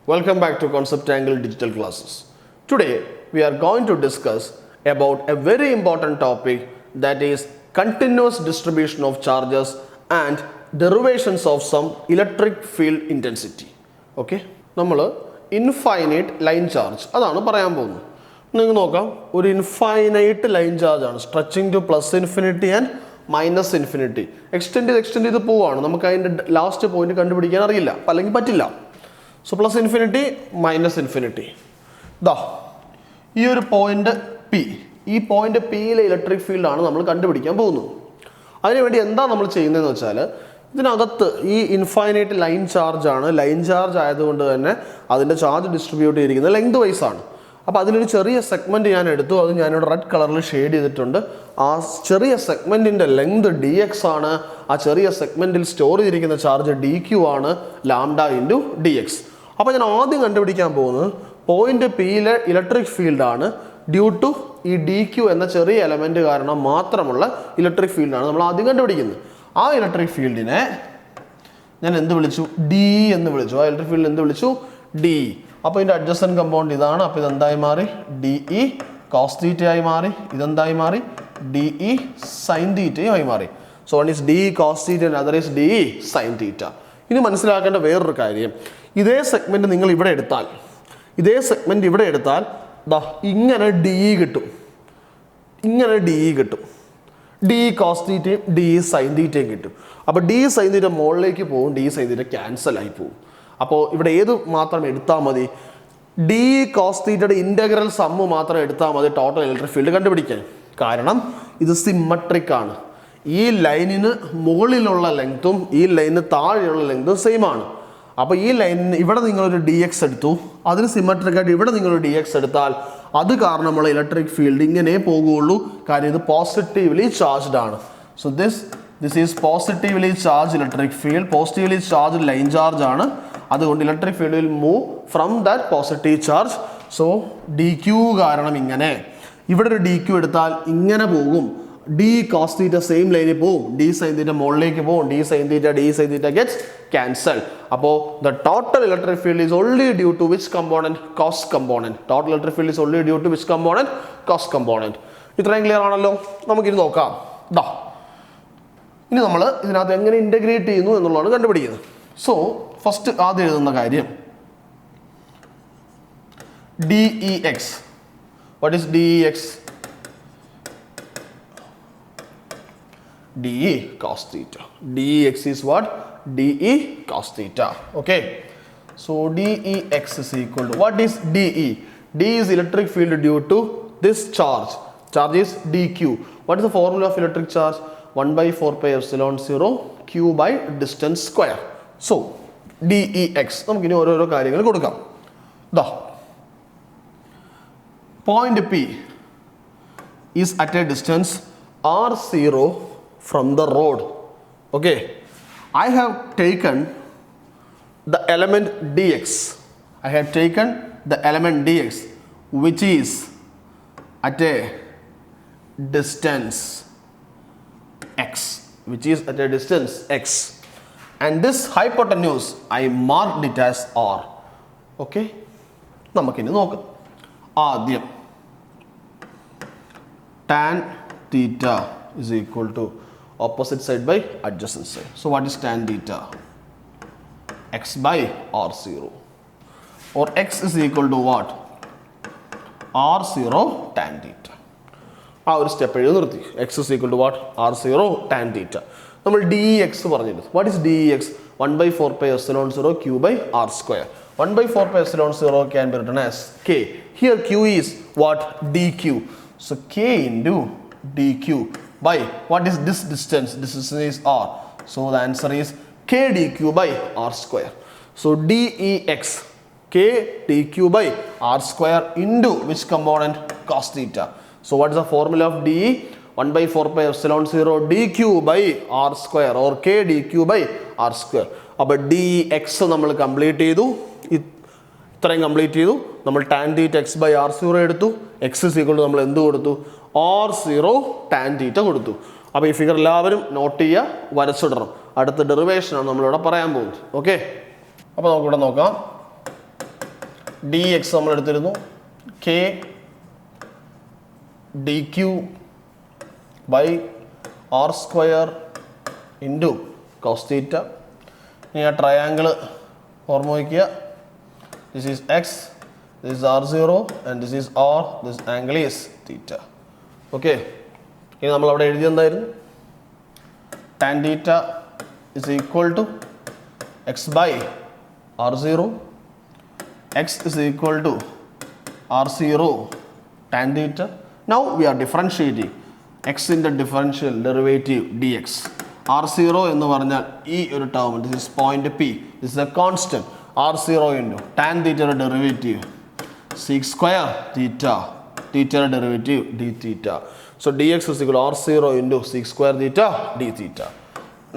Welcome back to Concept Angle Digital Classes. Today we are going to discuss about a very important topic, that is continuous distribution of charges and derivations of some electric field intensity. Okay? നമ്മൾ infinite line charge അതാണ് പറയാൻ പോകുന്നത്. നിങ്ങൾക്ക് നോക്കാം, ഒരു infinite line charge ആണ്, stretching to plus infinity and minus infinity. Extend ചെയ്ത് പോവുകയാണ്. നമുക്ക് അതിൻ്റെ ലാസ്റ്റ് പോയിന്റ് കണ്ടുപിടിക്കാൻ അറിയില്ല, അല്ലെങ്കിൽ പറ്റില്ല. So plus infinity minus infinity. ദാ ഈ ഒരു പോയിന്റ് പി, ഈ പോയിന്റ് പിയിലെ ഇലക്ട്രിക് ഫീൽഡാണ് നമ്മൾ കണ്ടുപിടിക്കാൻ പോകുന്നത്. അതിനുവേണ്ടി എന്താ നമ്മൾ ചെയ്യുന്നതെന്ന് വെച്ചാൽ, ഇതിനകത്ത് ഈ ഇൻഫൈനൈറ്റ് ലൈൻ ചാർജ് ആണ്. ലൈൻ ചാർജ് ആയതുകൊണ്ട് തന്നെ അതിൻ്റെ ചാർജ് ഡിസ്ട്രിബ്യൂട്ട് ചെയ്തിരിക്കുന്നത് ലെങ്ത് വൈസ് ആണ്. അപ്പോൾ അതിലൊരു ചെറിയ സെഗ്മെൻറ്റ് ഞാൻ എടുത്തു, അത് ഞാനിവിടെ റെഡ് കളറിൽ ഷെയ്ഡ് ചെയ്തിട്ടുണ്ട്. ആ ചെറിയ സെഗ്മെൻറ്റിൻ്റെ ലെങ്ത് ഡി എക്സ് ആണ്. ആ ചെറിയ സെഗ്മെൻറ്റിൽ സ്റ്റോർ ചെയ്തിരിക്കുന്ന ചാർജ് ഡി ക്യു ആണ്, ലാംഡ ഇൻറ്റു ഡി എക്സ്. അപ്പോൾ ഞാൻ ആദ്യം കണ്ടുപിടിക്കാൻ പോകുന്നത് പോയിന്റ് പിയിലെ ഇലക്ട്രിക് ഫീൽഡാണ്. ഡ്യൂ ടു ഈ ഡി ക്യു എന്ന ചെറിയ എലമെൻറ്റ് കാരണം മാത്രമുള്ള ഇലക്ട്രിക് ഫീൽഡാണ് നമ്മൾ ആദ്യം കണ്ടുപിടിക്കുന്നത്. ആ ഇലക്ട്രിക് ഫീൽഡിനെ ഞാൻ എന്ത് വിളിച്ചു? ഡി എന്ന് വിളിച്ചു. ആ ഇലക്ട്രിക് ഫീൽഡ് എന്ത് വിളിച്ചു? ഡി. അപ്പോൾ ഇതിൻ്റെ അഡ്ജസ്റ്റൻറ്റ് കമ്പൗണ്ട് ഇതാണ്. അപ്പോൾ ഇതെന്തായി മാറി? ഡി ഇ കോസ് തീറ്റയായി മാറി. ഇതെന്തായി മാറി? ഡി ഇ സൈൻ തീറ്റയായി മാറി. So one is d cos theta and other is D E sine theta. ഇനി മനസ്സിലാക്കേണ്ട വേറൊരു കാര്യം, ഇതേ സെഗ്മെൻറ്റ് നിങ്ങൾ ഇവിടെ എടുത്താൽ, ഇതേ സെഗ്മെൻറ്റ് ഇവിടെ എടുത്താൽ ദാ ഇങ്ങനെ ഡി ഇ കിട്ടും, ഇങ്ങനെ ഡി ഇ കിട്ടും. ഡി കോസ് തീറ്റയും ഡി സൈൻ തീറ്റയും കിട്ടും. അപ്പോൾ ഡി സൈൻ തീറ്റ മുകളിലേക്ക് പോകും, ഡി സൈൻ തീറ്റ ക്യാൻസൽ ആയി പോകും. അപ്പോൾ ഇവിടെ ഏത് മാത്രം എടുത്താൽ മതി? ഡി കോസ് തീറ്റയുടെ ഇൻ്റഗ്രൽ സമ്മ് മാത്രം എടുത്താൽ മതി ടോട്ടൽ ഇലക്ട്രിക് ഫീൽഡ് കണ്ടുപിടിക്കാൻ. കാരണം ഇത് സിമ്മട്രിക് ആണ്. ഈ ലൈനിന് മുകളിലുള്ള ലെങ്ത്തും ഈ ലൈനിന് താഴെയുള്ള ലെങ്ത്തും സെയിം ആണ്. അപ്പോൾ ഈ ലൈനിന് ഇവിടെ നിങ്ങളൊരു ഡി എക്സ് എടുത്തു, അതിന് സിമ്മട്രിക് ആയിട്ട് ഇവിടെ നിങ്ങളൊരു ഡി എക്സ് എടുത്താൽ അത് കാരണമുള്ള ഇലക്ട്രിക് ഫീൽഡ് ഇങ്ങനെ പോകുള്ളൂ. കാര്യം ഇത് പോസിറ്റീവ്ലി ചാർജ്ഡ് ആണ്. So this is positively charge electric field. Positively charge line charge ആണ്. അതുകൊണ്ട് electric field will move from that positive charge. So d q കാരണം ഇങ്ങനെ, ഇവിടെ ഒരു ഡി ക്യൂ എടുത്താൽ ഇങ്ങനെ പോകും. ഡി കോസ് തീറ്റ സെയിം ലൈനിൽ പോകും, ഡി സൈൻ തീറ്റ മുകളിലേക്ക് പോകും, D sine theta gets cancel. അപ്പോൾ the total electric field is only due to which component? Cos component. Total electric field is only due to which component? Cos component. ഇത്രയും clear ആണല്ലോ? നമുക്കിത് നോക്കാം. ദാ ഇനി നമ്മൾ ഇതിനകത്ത് എങ്ങനെ ഇൻ്റഗ്രേറ്റ് ചെയ്യുന്നു എന്നുള്ളതാണ് കണ്ടുപിടിക്കുന്നത്. സോ ഫസ്റ്റ് ആദ്യം എഴുതുന്ന കാര്യം D E X. What is D E X? dE cos theta. dEx is what? dE cos theta. Okay. So dEx is equal to, what is dE? D is electric field due to this charge. Charge is dq. What is the formula of electric charge? 1 by 4 pi epsilon 0 q by distance square. So dEx. നമുക്ക് ഇനി ഓരോരോ കാര്യങ്ങൾ കൊടുക്കാം. ദാ point P is at a distance r0 from the road. Okay, I have taken the element dx. I have taken the element dx which is at a distance x, which is at a distance x, and this hypotenuse I marked it as r. Okay, നമുക്കിനി നോക്കാം. ആദ്യം tan theta is equal to opposite side by adjacent side. So what is tan theta? X by r0, or x is equal to what? r0 tan theta. ആ ഒരു step എഴുതി നിർത്തി. x is equal to what? r0 tan theta. നമ്മൾ dx പറഞ്ഞിട്ട്, what is dx? 1 by 4 pi epsilon 0 q by r square. 1 by 4 pi epsilon 0 can be written as k. Here q is what? dq. So k into dq by what is this distance? This distance is r. So the answer is k dq by r square. So dEx, k dq by r square into which component? Cos theta. So what is the formula of dE? 1 by 4 pi epsilon 0 dq by r square, or k dq by r square. അപ്പോൾ dEx നമ്മൾ complete ചെയ്തു. ഇത്രയും complete ചെയ്തു. നമ്മൾ tan theta x by r0 എടുത്തു. x is equal to നമ്മൾ എന്ത് കൊടുത്തു? r0 tan theta കൊടുത്തു. അപ്പോൾ ഈ ഫിഗർ എല്ലാവരും നോട്ട് ചെയ്യുക, വരച്ചിടണം. അടുത്ത ഡെറിവേഷനാണ് നമ്മളിവിടെ പറയാൻ പോകുന്നത്. ഓക്കെ, അപ്പോൾ നമുക്കിവിടെ നോക്കാം. dx നമ്മൾ എടുത്തിരുന്നു k dq by r square into cos theta. ഇനി ആ ട്രയാങ്കിൾ ഓർമ്മ വയ്ക്കുക. This is x, this is r0 and this is r, this angle is theta. Okay. ഇനി നമ്മൾ അവിടെ എഴുതി എന്തായിരുന്നു? tan theta is equal to x by r0. X is equal to r0 tan theta. Now we are differentiating x in the differential derivative dx. r0 എന്ന് പറഞ്ഞാൽ ഈ ഒരു term, this is point p, this is a constant. r0 into tan theta derivative sec square theta, theta derivative d theta. So dx is equal to r0 into sec square theta d theta.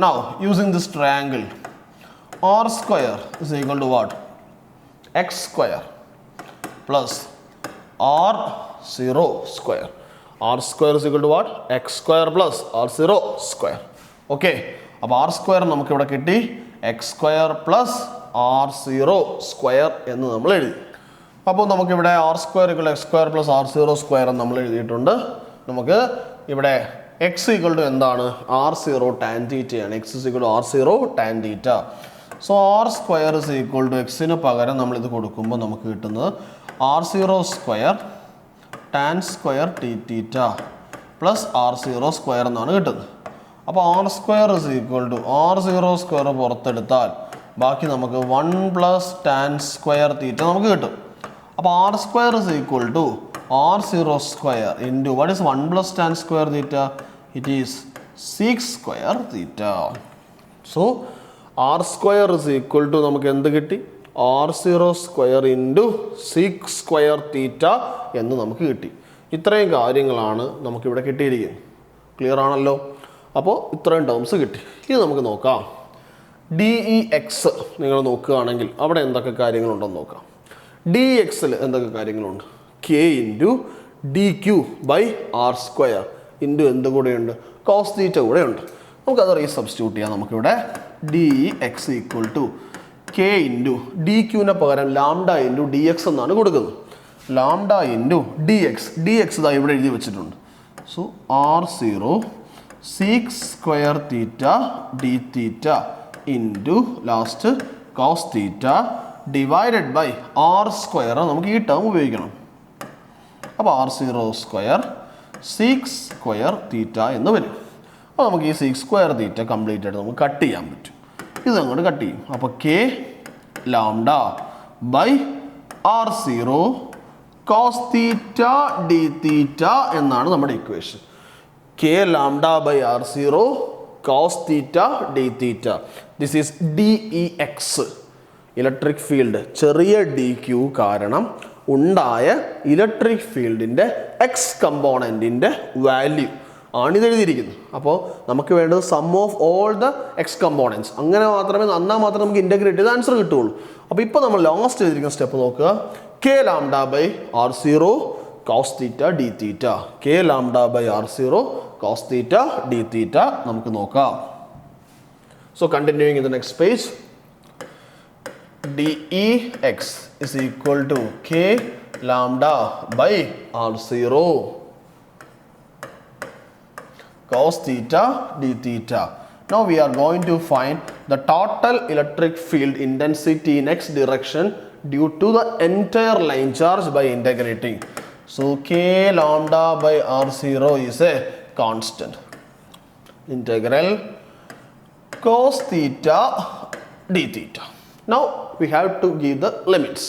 Now using this triangle, r square is equal to what? x square plus r0 square. r square is equal to what? x square plus r0 square. Okay. അപ്പോൾ r square നമുക്ക് ഇവിടെ കിട്ടി x square plus r0 square എന്ന് നമ്മൾ എഴുതി. അപ്പോൾ നമുക്കിവിടെ r square equal to x square plus r0 square എന്ന് നമ്മൾ എഴുതിയിട്ടുണ്ട്. നമുക്ക് ഇവിടെ x equal to എന്താണ്? r0 tan theta ആണ്. x is equal to r0 tan theta. So r square is equal to x ന് പകരം നമ്മൾ ഇത് കൊടുക്കുമ്പോൾ നമുക്ക് കിട്ടുന്നത് r0 square tan square t theta plus r0 square എന്നാണ് കിട്ടുന്നത്. അപ്പോൾ r square is equal to r0 square പുറത്തെടുത്താൽ ബാക്കി നമുക്ക് 1 plus tan square theta നമുക്ക് കിട്ടും. അപ്പോൾ r square is equal to r0 square into what is 1 plus tan square theta? It is sec square theta. So r square is equal to നമുക്ക് എന്ത് കിട്ടി? r0 square into sec square theta എന്ന് നമുക്ക് കിട്ടി. ഇത്രയും കാര്യങ്ങളാണ് നമുക്കിവിടെ കിട്ടിയിരിക്കുന്നത്. ക്ലിയർ ആണല്ലോ? അപ്പോൾ ഇത്രയും ടേംസ് കിട്ടി. ഇത് നമുക്ക് നോക്കാം. dx നിങ്ങൾ നോക്കുകയാണെങ്കിൽ അവിടെ എന്തൊക്കെ കാര്യങ്ങളുണ്ടെന്ന് നോക്കാം. dxൽ എന്തൊക്കെ കാര്യങ്ങളുണ്ട്? k into dq by r square into എന്ത് കൂടെയുണ്ട്? cos theta കൂടെയുണ്ട്. നമുക്കത് റീസബ്സ്റ്റിറ്റ്യൂട്ട് ചെയ്യാം. നമുക്കിവിടെ dx equal to k into dqന് പകരം ലാംഡ ഇൻറ്റു dx എന്നാണ് കൊടുക്കുന്നത്. ലാംഡ ഇൻറ്റു dx ഇതാ ഇവിടെ എഴുതി വെച്ചിട്ടുണ്ട്. So r0 sec square theta d theta into last cos theta divided by r square നമുക്ക് ഈ ടേം ഉപയോഗിക്കണം. അപ്പോൾ r0 square sec square theta എന്ന് വരും. അപ്പോൾ നമുക്ക് ഈ sec square theta കംപ്ലീറ്റ് ആയിട്ട് നമുക്ക് കട്ട് ചെയ്യാൻ പറ്റും. ഇത് അങ്ങോട്ട് കട്ട് ചെയ്യും. അപ്പോൾ k lambda by r0 cos theta d theta എന്നാണ് നമ്മുടെ equation. k lambda by r0 cos theta d theta. This is dEx. Electric field ചെറിയ dq കാരണം ഉണ്ടായ ഇലക്ട്രിക് ഫീൽഡിൻ്റെ എക്സ് കമ്പോണൻറ്റിൻ്റെ വാല്യൂ ആണ് ഇത് എഴുതിയിരിക്കുന്നത്. അപ്പോൾ നമുക്ക് വേണ്ടത് sum of all the x components. അങ്ങനെ മാത്രമേ നമുക്ക് ഇൻ്റഗ്രേറ്റ് ചെയ്ത് ആൻസർ കിട്ടുകയുള്ളൂ. അപ്പോൾ ഇപ്പോൾ നമ്മൾ ലാസ്റ്റ് എഴുതിയിരിക്കുന്ന സ്റ്റെപ്പ് നോക്കുക. k lambda by r0 cos theta d theta. k lambda by r0 cos theta d theta നമുക്ക് നോക്കാം. So continuing in the next page, dEx is equal to k lambda by r0 cos theta d theta. Now we are going to find the total electric field intensity in x direction due to the entire line charge by integrating. So k lambda by r0 is a constant. Integral cos theta d theta. Now we have to give the limits.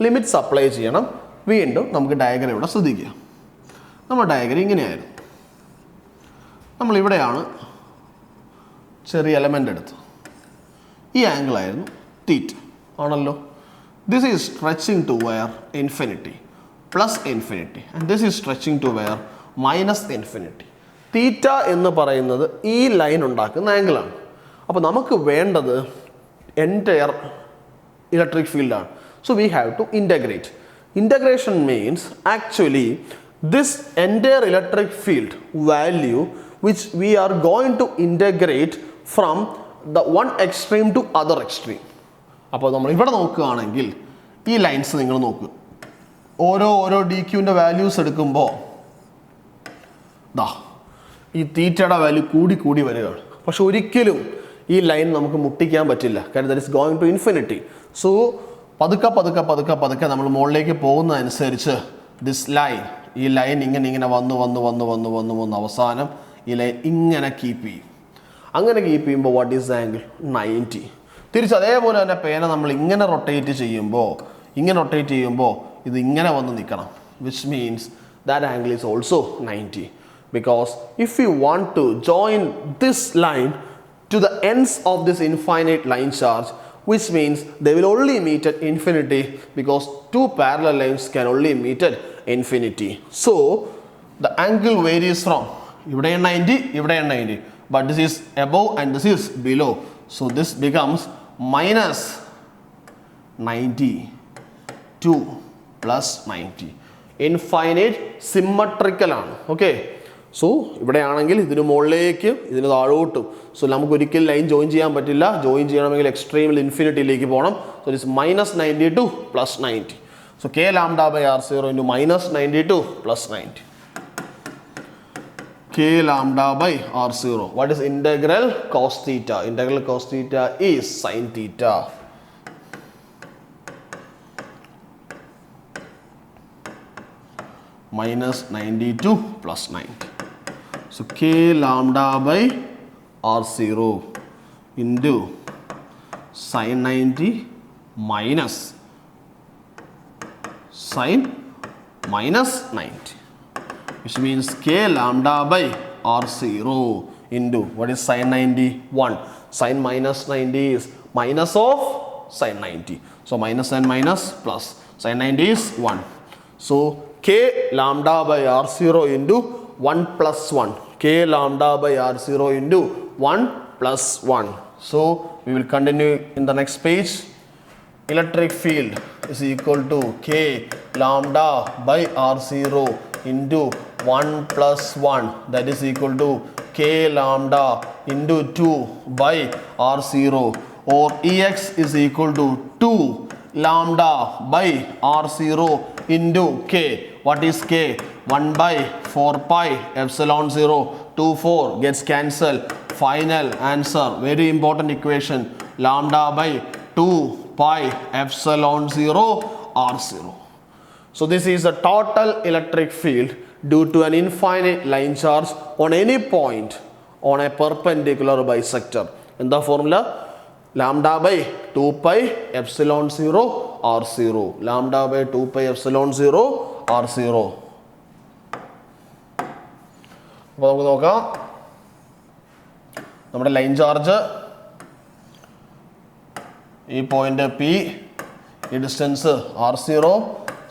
Limits apply ചെയ്യണം. വീണ്ടും നമുക്ക് diagram ഇവിടെ ശ്രദ്ധിക്കുക. നമ്മുടെ diagram ഇങ്ങനെയായിരുന്നു. നമ്മളിവിടെയാണ് ചെറിയ element എടുത്ത് ഈ ആംഗിൾ ആയിരുന്നു തീറ്റ ആണല്ലോ. This is stretching to where infinity plus infinity and this is stretching to where minus infinity. Theta എന്ന് പറയുന്നത് ഈ ലൈൻ ഉണ്ടാക്കുന്ന ആംഗിളാണ്. അപ്പോൾ നമുക്ക് വേണ്ടത് എൻറ്റയർ ഇലക്ട്രിക് ഫീൽഡാണ്. So we have to integrate. Integration means actually this entire electric field value which we are going to integrate from the one extreme to other extreme. അപ്പോൾ നമ്മൾ ഇവിടെ നോക്കുകയാണെങ്കിൽ ഈ ലൈൻസ് നിങ്ങൾ നോക്കുക. ഓരോ ഡി ക്യൂവിൻ്റെ വാല്യൂസ് എടുക്കുമ്പോൾ ദാ ഈ തീറ്റയുടെ വാല്യൂ കൂടി വരികയാണ്. പക്ഷെ ഒരിക്കലും ഈ ലൈൻ നമുക്ക് മുട്ടിക്കാൻ പറ്റില്ല. കാരണം that is going to infinity. So പതുക്കെ നമ്മൾ മുകളിലേക്ക് പോകുന്നതനുസരിച്ച് ദിസ് ലൈൻ, ഈ ലൈൻ ഇങ്ങനെ വന്ന് അവസാനം ഈ ലൈൻ ഇങ്ങനെ കീപ്പ് ചെയ്യും. അങ്ങനെ കീപ്പ് ചെയ്യുമ്പോൾ വാട്ട് ഈസ് ദ ആംഗിൾ? 90. തിരിച്ച് അതേപോലെ തന്നെ പേന നമ്മൾ ഇങ്ങനെ റൊട്ടേറ്റ് ചെയ്യുമ്പോൾ ഇത് ഇങ്ങനെ വന്ന് നിൽക്കണം. Which means that angle is also 90. Because if you want to join this line to the ends of this infinite line charge, which means they will only meet at infinity, because two parallel lines can only meet at infinity. So the angle varies from ഇവിടെ 90, but this is above and this is below. So this becomes minus 92 plus 90. Infinite symmetrical ആണ്. Okay. So ഇവിടെ ആണെങ്കിൽ ഇതിന് മുകളിലേക്ക് ഇതിന് താഴോട്ടും. So നമുക്ക് ഒരിക്കലും line join ചെയ്യാൻ പറ്റില്ല. ജോയിൻ ചെയ്യണമെങ്കിൽ എക്സ്ട്രീമിൽ ഇൻഫിനിറ്റിയിലേക്ക് പോകണം. So it is -92 + 90. So k λ/r0 into -92 + 90. k λ/r0. What is integral cos theta? Integral cos theta is sin theta. -92 + 90. So k λ/r0 into sin 90 minus sin -90, which means k λ/r0 into what is sin 90? 1. Sin -90 is minus of sin 90. So minus and minus plus. Sin 90 is 1. So k λ/r0 into 1 plus 1. K λ/r0 into 1 plus 1. So we will continue in the next page. Electric field is equal to k λ/r0 into 1 plus 1. That is equal to k lambda into 2 by r0, or Ex is equal to 2 lambda by r0 into k. What is k? 1 by 4 pi epsilon 0. 2 4 gets cancelled. Final answer, very important equation, lambda by 2 pi epsilon 0 r0. So this is the total electric field due to an infinite line charge on any point on a perpendicular bisector. In the formula, lambda by 2 pi epsilon 0 r0. Lambda by 2 pi epsilon 0 r0. അപ്പോൾ നമുക്ക് നോക്കാം, നമ്മുടെ line charge ഈ point P, ഈ distance r0,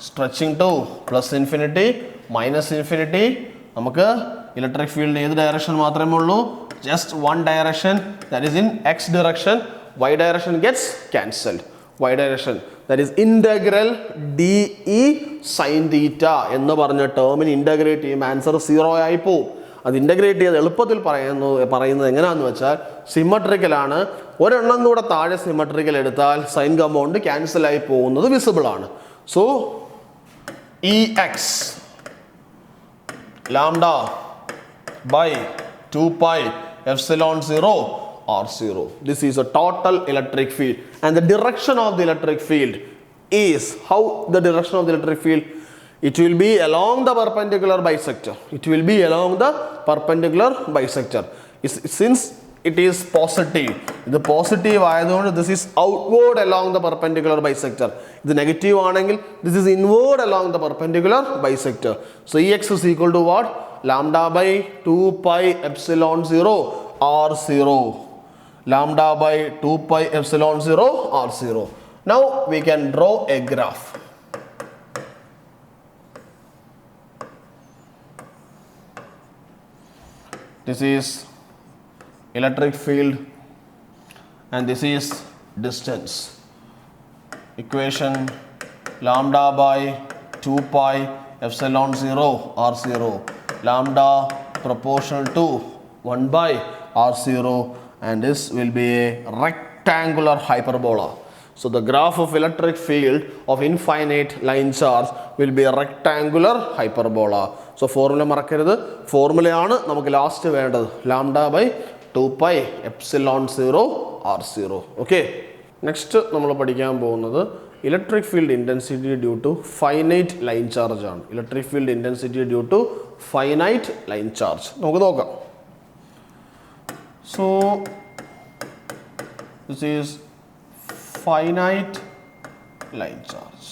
stretching to +∞, -∞. നമുക്ക് electric ഫീൽഡിന് ഏത് direction മാത്രമേ ഉള്ളൂ? Just one direction, that is in x direction. Y direction gets cancelled. Y direction, that is integral dE sin theta എന്ന് പറഞ്ഞ ടേമിന് ഇൻ്റഗ്രേറ്റ് ചെയ്യുമ്പോൾ ആൻസർ 0 ആയി പോവും. അത് ഇൻ്റഗ്രേറ്റ് ചെയ്ത് എളുപ്പത്തിൽ പറയുന്നത് എങ്ങനെയാണെന്ന് വെച്ചാൽ, സിമ്മട്രിക്കലാണ്. ഒരെണ്ണം കൂടെ താഴെ സിമ്മട്രിക്കൽ എടുത്താൽ സൈൻ കമ്പൗണ്ട് ക്യാൻസൽ ആയി പോകുന്നത് വിസിബിൾ ആണ്. So Ex lambda by 2 pi epsilon 0 r0. This is a total electric field, and the direction of the electric field is, how the direction of the electric field? It will be along the perpendicular bisector. It will be along the perpendicular bisector. Since it is positive, the positive ആയതുകൊണ്ട് this is outward along the perpendicular bisector. ഇത് negative ആണെങ്കിൽ this is inward along the perpendicular bisector. So Ex is equal to what? Lambda by 2 pi epsilon 0 r0. Lambda by 2 pi epsilon 0 r0. Now we can draw a graph. This is electric field and this is distance. Equation, lambda by 2 pi epsilon 0 r0. Lambda proportional to 1 by r0, and this will be a rectangular hyperbola. So the graph of electric field of infinite line charge will be a rectangular hyperbola. So formula മറക്കരുത്. ഫോർമുലയാണ് നമുക്ക് last വേണ്ടത്. Lambda by 2 pi epsilon 0 r0. Okay. Next നമ്മൾ പഠിക്കാൻ പോകുന്നത് electric field intensity due to finite line charge ആണ്. Electric field intensity due to finite line charge നമുക്ക് നോക്കാം. So this is finite line charge.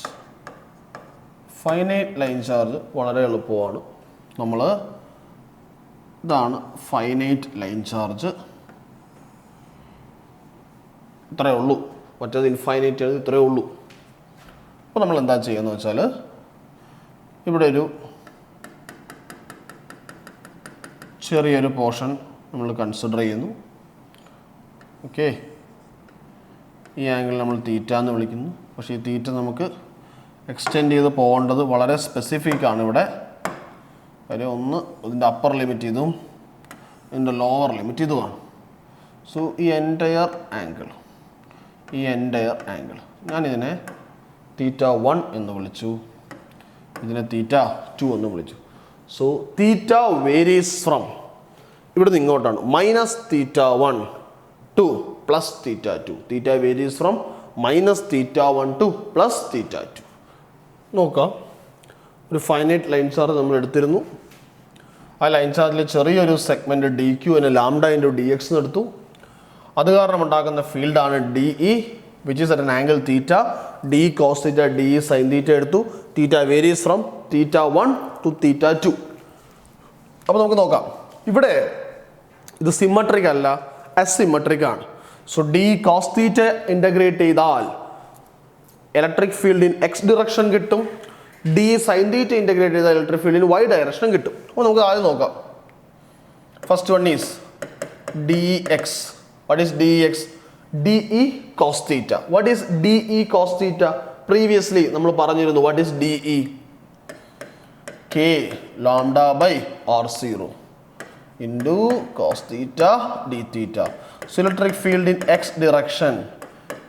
Finite line charge വളരെ എളുപ്പമാണ്. ഇതാണ് finite line charge. ഇത്രയേ ഉള്ളൂ. മറ്റേത് ഇൻഫൈനൈറ്റ് ഇത്രയേ ഉള്ളൂ. അപ്പോൾ നമ്മൾ എന്താ ചെയ്യുന്നത് വെച്ചാൽ ഇവിടെ ഒരു ചെറിയൊരു പോർഷൻ നമ്മൾ കൺസിഡർ ചെയ്യുന്നു. ഓക്കെ, ഈ ആംഗിൾ നമ്മൾ തീറ്റ എന്ന് വിളിക്കുന്നു. പക്ഷേ ഈ തീറ്റ നമുക്ക് എക്സ്റ്റെൻഡ് ചെയ്ത് പോകേണ്ടത് വളരെ സ്പെസിഫിക് ആണ്. ഇവിടെ കാര്യം ഒന്ന് ഇതിൻ്റെ അപ്പർ ലിമിറ്റ് ഇതും ഇതിൻ്റെ ലോവർ ലിമിറ്റ് ഇതുമാണ്. സോ ഈ എൻറ്റയർ ആംഗിൾ ഞാനിതിനെ തീറ്റ 1 എന്ന് വിളിച്ചു, ഇതിനെ തീറ്റ 2 എന്ന് വിളിച്ചു. സോ തീറ്റ വേരീസ് ഫ്രം ഇവിടുന്ന് ഇങ്ങോട്ടാണ് minus theta 1 two plus theta 2. Theta varies from minus theta 1 two plus theta 2. നോക്കാം, ഒരു ഫൈനൈറ്റ് ലൈൻ ചാർജ് നമ്മൾ എടുത്തിരുന്നു. ആ ലൈൻ ചാർജിൽ ചെറിയൊരു സെഗ്മെൻറ്റ് ഡി ക്യു എന്നെ ലാംഡ ഇൻറ്റു ഡി എക്സ് എന്ന് എടുത്തു. അത് കാരണം ഉണ്ടാക്കുന്ന ഫീൽഡാണ് d E which is at an angle theta. D cos theta d E sine theta എടുത്തു. Theta varies from theta 1 to theta 2. അപ്പോൾ നമുക്ക് നോക്കാം, ഇവിടെ ഇത് സിമ്മട്രിക് അല്ല, അസിമ്മട്രിക് ആണ്. So D cos theta integrate ചെയ്താൽ electric field in X direction കിട്ടും. ഡി സൈൻ തീറ്റ ഇൻ്റഗ്രേറ്റ് ചെയ്താൽ electric field in Y direction കിട്ടും. അപ്പോൾ നമുക്ക് ആദ്യം നോക്കാം. First one is D X. What is D X? D E cos theta. What is D E cos theta? Previously നമ്മൾ പറഞ്ഞിരുന്നു. What is D E? K lambda by R 0 into cos theta D theta. So electric field in X direction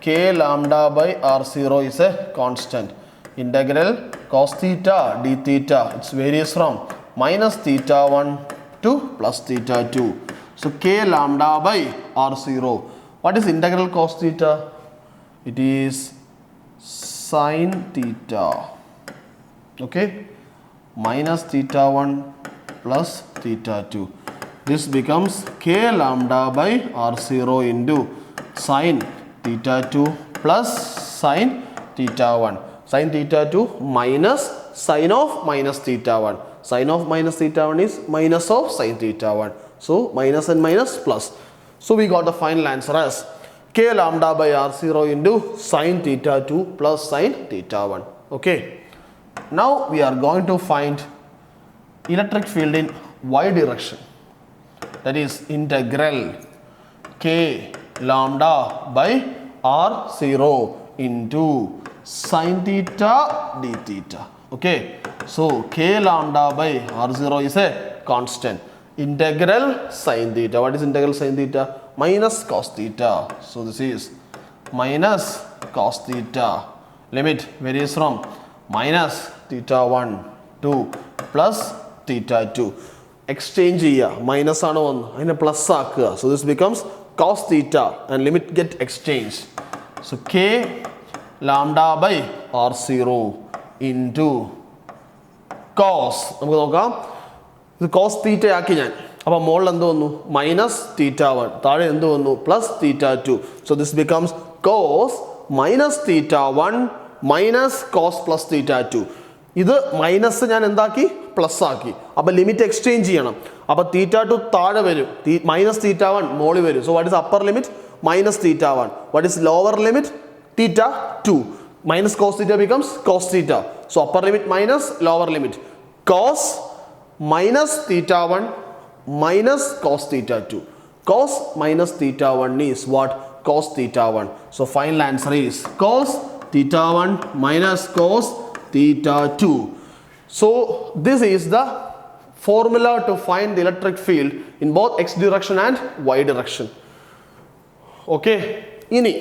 k lambda by R 0 is a constant. Integral cos theta d theta, it varies from minus theta 1 to plus theta 2. So k lambda by r0. What is integral cos theta? It is sin theta. Okay, minus theta 1 plus theta 2. This becomes k lambda by r0 into sin theta 2 plus sin theta 1. Sin theta 2 minus sin of minus theta 1. Sin of minus theta 1 is minus of sin theta 1. So minus and minus plus. So we got the final answer as k lambda by r0 into sin theta 2 plus sin theta 1. Okay. Now we are going to find electric field in y direction. That is integral k lambda by r0 into sin theta d theta. Okay, so k lambda by r0 is a constant. Integral sin theta. What is integral sin theta? Minus cos theta. So this is minus cos theta. Limit varies from minus theta 1 to plus theta 2. Exchange here. Minus ആണ് വന്നു, അതിനെ plus ആക്കുക. So this becomes cos theta and limit get exchanged. So k lambda by r0 into cos. നമുക്ക് നോക്കാം, ഇത് cos theta ആക്കി ഞാൻ. അപ്പോൾ മുകളിൽ എന്ത് വന്നു? Minus theta 1. താഴെ എന്ത് വന്നു? Plus theta 2. So this becomes cos minus theta 1 minus cos plus theta 2. ഇത് മൈനസ് ഞാൻ എന്താക്കി? പ്ലസ് ആക്കി. അപ്പോൾ ലിമിറ്റ് എക്സ്ചേഞ്ച് ചെയ്യണം. അപ്പോൾ തീറ്റ 2 താഴെ വരും, മൈനസ് തീറ്റ 1 മുകളിൽ വരും. So what is upper limit? Minus theta 1. What is lower limit? theta 2. Minus cos theta becomes cos theta. So upper limit minus lower limit. Cos minus theta 1 minus cos theta 2. Cos minus theta 1 is what? Cos theta 1. So final answer is cos theta 1 minus cos theta 2. So this is the formula to find the electric field in both x direction and y direction. Okay. ഇനി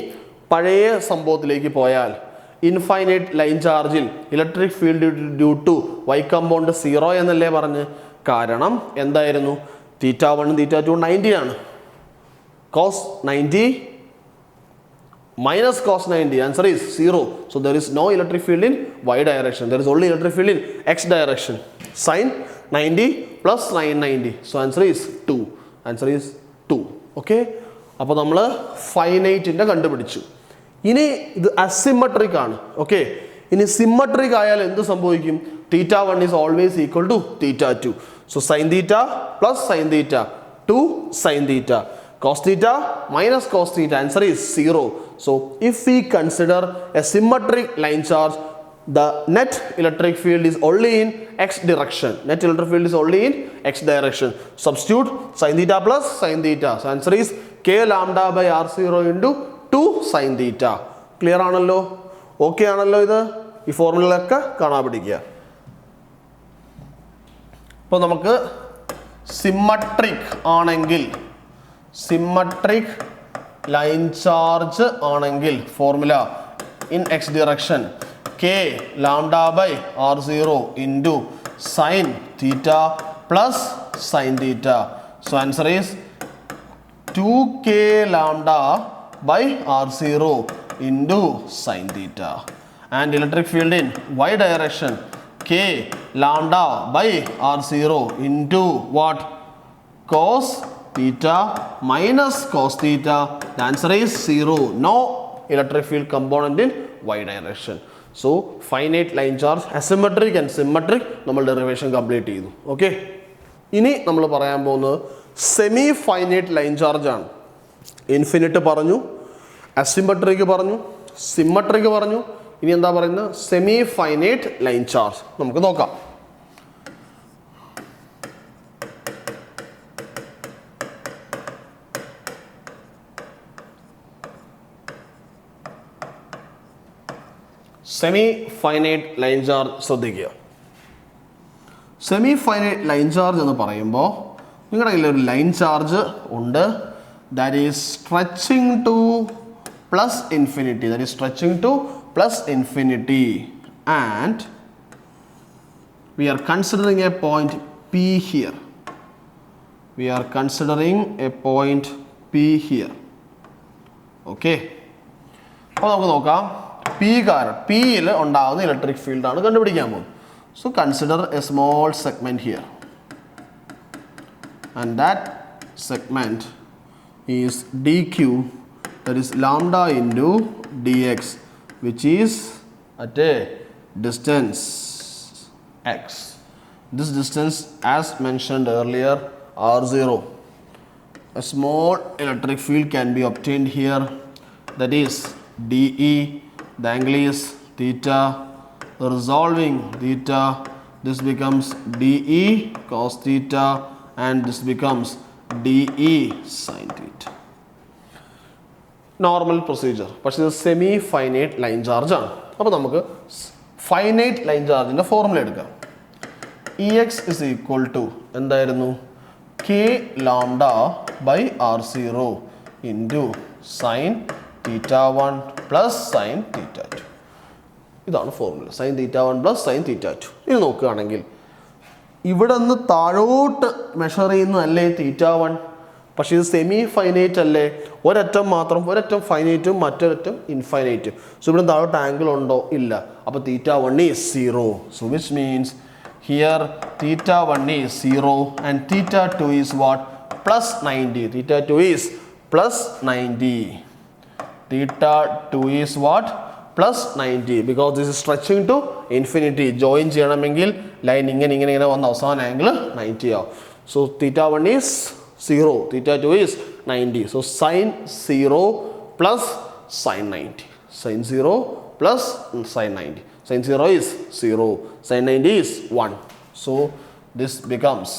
പഴയ സംഭവത്തിലേക്ക് പോയാൽ infinite line ചാർജിൽ electric field due to y compound 0 എന്നല്ലേ പറഞ്ഞ്. കാരണം എന്തായിരുന്നു? θ1 θ2 90 ആണ്. cos 90 minus cos 90, answer is 0. So there is no electric field in y direction. There is only electric field in x direction. Sin 90 plus sin 90. So answer is 2. Answer is 2. Okay. അപ്പോൾ നമ്മൾ ഫൈനൈറ്റിൻ്റെ കണ്ടുപിടിച്ചു. ഇനി ഇത് asymmetric ആണ്. Okay. ഇനി symmetric ആയാൽ എന്ത് സംഭവിക്കും? θ1 is always equal to θ2. So sin θ plus sin θ 2 sin θ. Cos theta minus cos theta, answer is 0. So if we consider a symmetric line charge, the net electric field is only in x direction. Net electric field is only in x direction. Substitute sin theta plus sin theta. So answer is k lambda by r0 into 2 sin theta. Clear ആണല്ലോ? Okay ആണല്ലോ? ഇത് ഈ ഫോർമുലയൊക്കെ കാണാൻ പഠിക്കുക. അപ്പോൾ നമുക്ക് symmetric ആണെങ്കിൽ, symmetric line charge ആണെങ്കിൽ formula in X direction k lambda by r0 into sine theta plus sine theta. So answer is 2k lambda by r0 into sine theta. And electric field in y direction k lambda by r0 into what? Cos theta minus cos theta. The answer is 0. No electric field component in y direction. So finite line charge, asymmetric and symmetric നമ്മൾ derivation complete ചെയ്തു. Okay. ഇനി നമ്മൾ പറയാൻ പോകുന്നത് semi finite line charge ആണ്. Infinite പറഞ്ഞു, asymmetric പറഞ്ഞു, symmetric പറഞ്ഞു. ഇനി എന്താ പറയുന്നത്? Semi finite line charge. നമുക്ക് നോക്കാം. സെമി ഫൈനൈറ്റ് ലൈൻ ചാർജ് ശ്രദ്ധിക്കുക. സെമി ഫൈനൈറ്റ് ലൈൻ ചാർജ് എന്ന് പറയുമ്പോൾ നിങ്ങളുടെ കയ്യിൽ ഒരു ലൈൻ ചാർജ് ഉണ്ട്. That is stretching to plus infinity. That is stretching to plus infinity, and we are considering a point P here. We are considering a point P here. Okay. അപ്പോൾ നമുക്ക് നോക്കാം. Pയിൽ ഉണ്ടാകുന്ന ഇലക്ട്രിക് ഫീൽഡ് ആണ് കണ്ടുപിടിക്കാൻ പോകുന്നത്. So consider a small segment here, and that segment is dq, that is lambda into dx, which is at a distance x. This distance, as mentioned earlier, r0. A small electric field can be obtained here, that is dE. The angle is theta. Resolving theta, this becomes dE cos theta, and this becomes dE sin theta. Normal procedure. പക്ഷേ ഇത് semi finite line charge ആണ്. അപ്പോൾ നമുക്ക് finite line ചാർജിൻ്റെ formula എടുക്കാം. E X is equal to എന്തായിരുന്നു? K lambda by r0 into sine θ1 plus sine θ2. ഇതാണ് formula. Sign θ1 plus sine θ2. ഇത് നോക്കുകയാണെങ്കിൽ ഇവിടെ നിന്ന് താഴോട്ട് മെഷർ ചെയ്യുന്നതല്ലേ θ1? പക്ഷേ ഇത് സെമി ഫൈനൈറ്റ് അല്ലേ? ഒരറ്റം മാത്രം, ഒരറ്റം ഫൈനൈറ്റും മറ്റൊരറ്റം ഇൻഫൈനൈറ്റും. സോ ഇവിടെ താഴോട്ട് ആംഗിൾ ഉണ്ടോ? ഇല്ല. അപ്പോൾ θ1 is 0. So which means here θ1 is 0 and θ2 is what? Plus 90. θ2 is plus 90. θ2 is what? Plus 90. Because this is stretching to infinity. Join ചെയ്യണമെങ്കിൽ ലൈൻ ഇങ്ങനെ വന്ന അവസാന ആംഗിൾ 90 ആവും. So θ1 is 0, θ2 is 90. So sin 0 plus sin 90. Sin 0 plus sin 90. Sin 0 is 0. Sin 90 is 1. So this becomes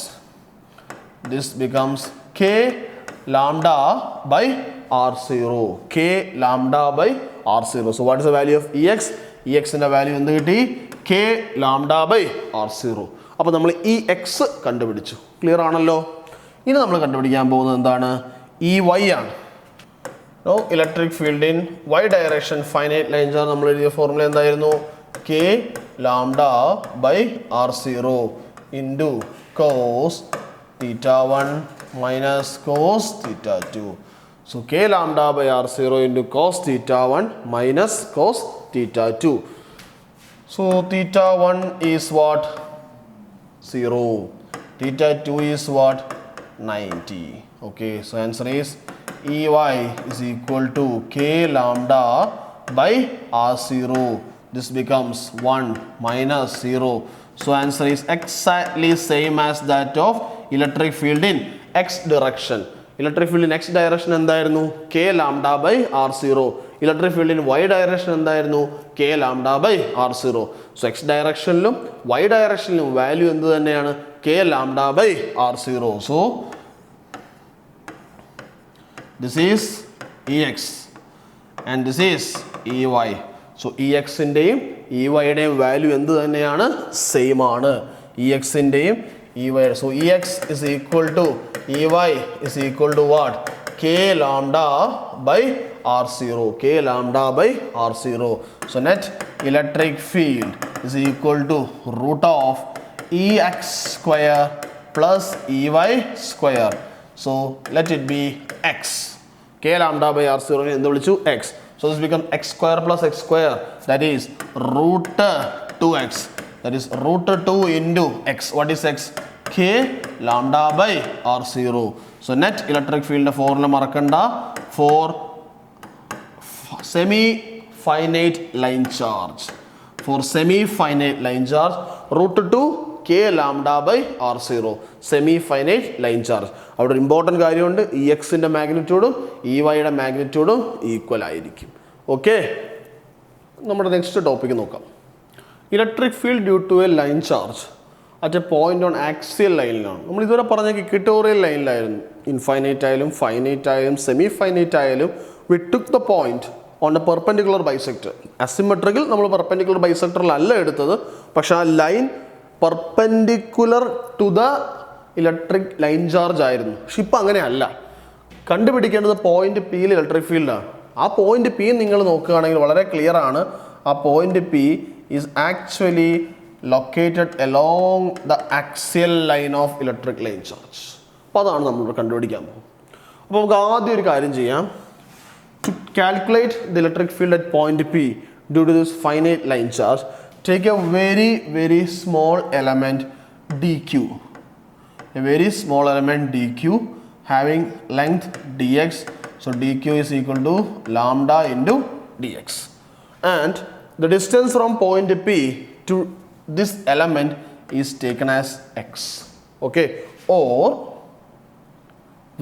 k lambda by r0. K lambda by r0. So what is the value of Ex? Ex in the value എന്ത് കിട്ടി? K lambda by r0. അപ്പോൾ നമ്മൾ Ex കണ്ടുപിടിച്ചു. Clear ആണല്ലോ? ഇനി നമ്മൾ കണ്ടുപിടിക്കാൻ പോകുന്നത് എന്താണ്? ഇ വൈ ആണ്. Now electric field in y direction finite line charge നമ്മൾ എഴുതിയ ഫോർമുല എന്തായിരുന്നു? K lambda by R0 into cos theta 1 minus cos theta 2. So K lambda by R0 into cos theta 1 minus cos theta 2. So theta 1 is what? 0. Theta 2 is what? 90. Okay, so answer is EY is equal to K lambda by R0. This becomes 1 minus 0. So answer is exactly same as that of electric field in x direction. Electric field in x direction എന്തായിരുന്നു? K lambda by R0. Electric field in y direction എന്തായിരുന്നു? K lambda by R0. So x directionലും y directionലും value എന്ത് തന്നെയാണ്? K lambda by R0. So this is Ex and this is Ey. So Ex ന്റെയും Ey യുടെയും value എന്ത് തന്നെയാണ്? Same ആണ്. Ex ന്റെയും Ey. So Ex is equal to Ey is equal to what? K lambda by R0. K lambda by R0. So net electric field is equal to root of Ex square plus Ey square. So let it be x. K lambda by R0 എന്ത് വിളിച്ചു? X. So this becomes x square plus x square, that is root 2x. That is root 2 into x. What is x? K lambda by R0. So net electric field formula marakanda for semi-finite line charge. For semi-finite line charge, root 2 K lambda by R0. Semi-finite line charge. അവിടെ important കാര്യമുണ്ട്. E എക്സിൻ്റെ മാഗ്നിറ്റ്യൂഡും E വൈയുടെ മാഗ്നിറ്റ്യൂഡും equal ആയിരിക്കും. Okay, നമ്മുടെ next topic നോക്കാം. Electric field due to a line charge at a point on axial ലൈനിലാണ്. നമ്മൾ ഇതുവരെ പറഞ്ഞ ഇക്വിറ്റോറിയൽ ലൈനിലായിരുന്നു. ഇൻഫൈനൈറ്റ് ആയാലും ഫൈനൈറ്റ് ആയാലും സെമി ഫൈനൈറ്റ് ആയാലും we took the point on a perpendicular bisector. Asymmetrical നമ്മൾ പെർപെൻഡിക്കുലർ ബൈസെക്ടറിലല്ല എടുത്തത്, പക്ഷെ ആ line perpendicular to the electric line charge ആയിരുന്നു. പക്ഷെ ഇപ്പം അങ്ങനെയല്ല. കണ്ടുപിടിക്കേണ്ടത് പോയിന്റ് പിയിൽ ഇലക്ട്രിക് ഫീൽഡാണ്. ആ പോയിന്റ് പി നിങ്ങൾ നോക്കുകയാണെങ്കിൽ വളരെ ക്ലിയർ ആണ്. ആ point P is actually located along the axial line of electric line charge. അപ്പോൾ അതാണ് നമ്മളിവിടെ കണ്ടുപിടിക്കാൻ പോകും. അപ്പോൾ നമുക്ക് ആദ്യം ഒരു കാര്യം ചെയ്യാം. To calculate the electric field at point p due to this finite line charge, take a very small element dq, a very small element dq having length dx. So dq is equal to lambda into dx, and the distance from point p to this element is taken as x. Okay, or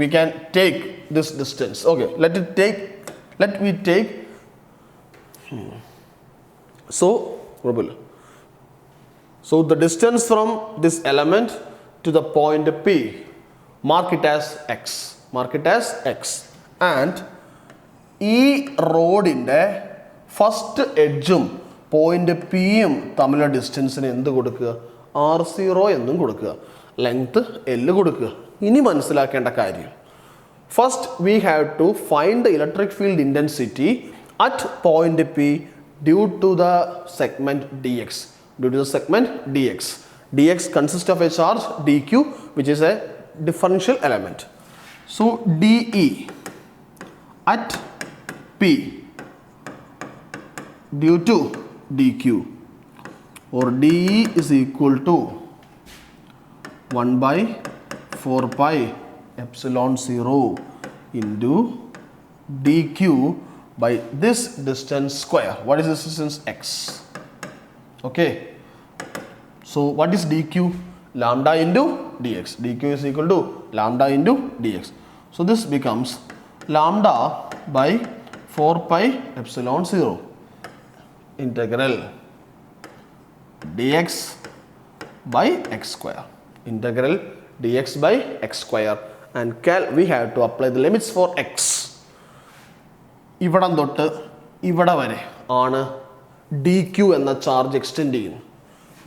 we can take this distance. Okay, let me take so the distance from this element to the point P, mark it as x, and ഈ റോഡിൻ്റെ first എഡ്ജും point പിയും തമ്മിലുള്ള ഡിസ്റ്റൻസിന് എന്ത് കൊടുക്കുക? R0 എന്നും കൊടുക്കുക, length L കൊടുക്കുക. ഇനി മനസ്സിലാക്കേണ്ട കാര്യം, first we have to find the electric field intensity at point P due to the segment dx. Due to the segment dx. Dx consists of a charge dq, which is a differential element. So dE at P due to dq, or dE is equal to 1 by 4 pi epsilon 0 into dq by this distance square. What is this distance? X. Okay, so what is dq? Lambda into dx. dq is equal to lambda into dx. So this becomes lambda by 4 pi epsilon 0 integral dx by x square. Integral dx by x square, and we have to apply the limits for x. ഇവിടം തൊട്ട് ഇവിടെ വരെ ആണ് D Q എന്ന charge extend ചെയ്യുന്നത്.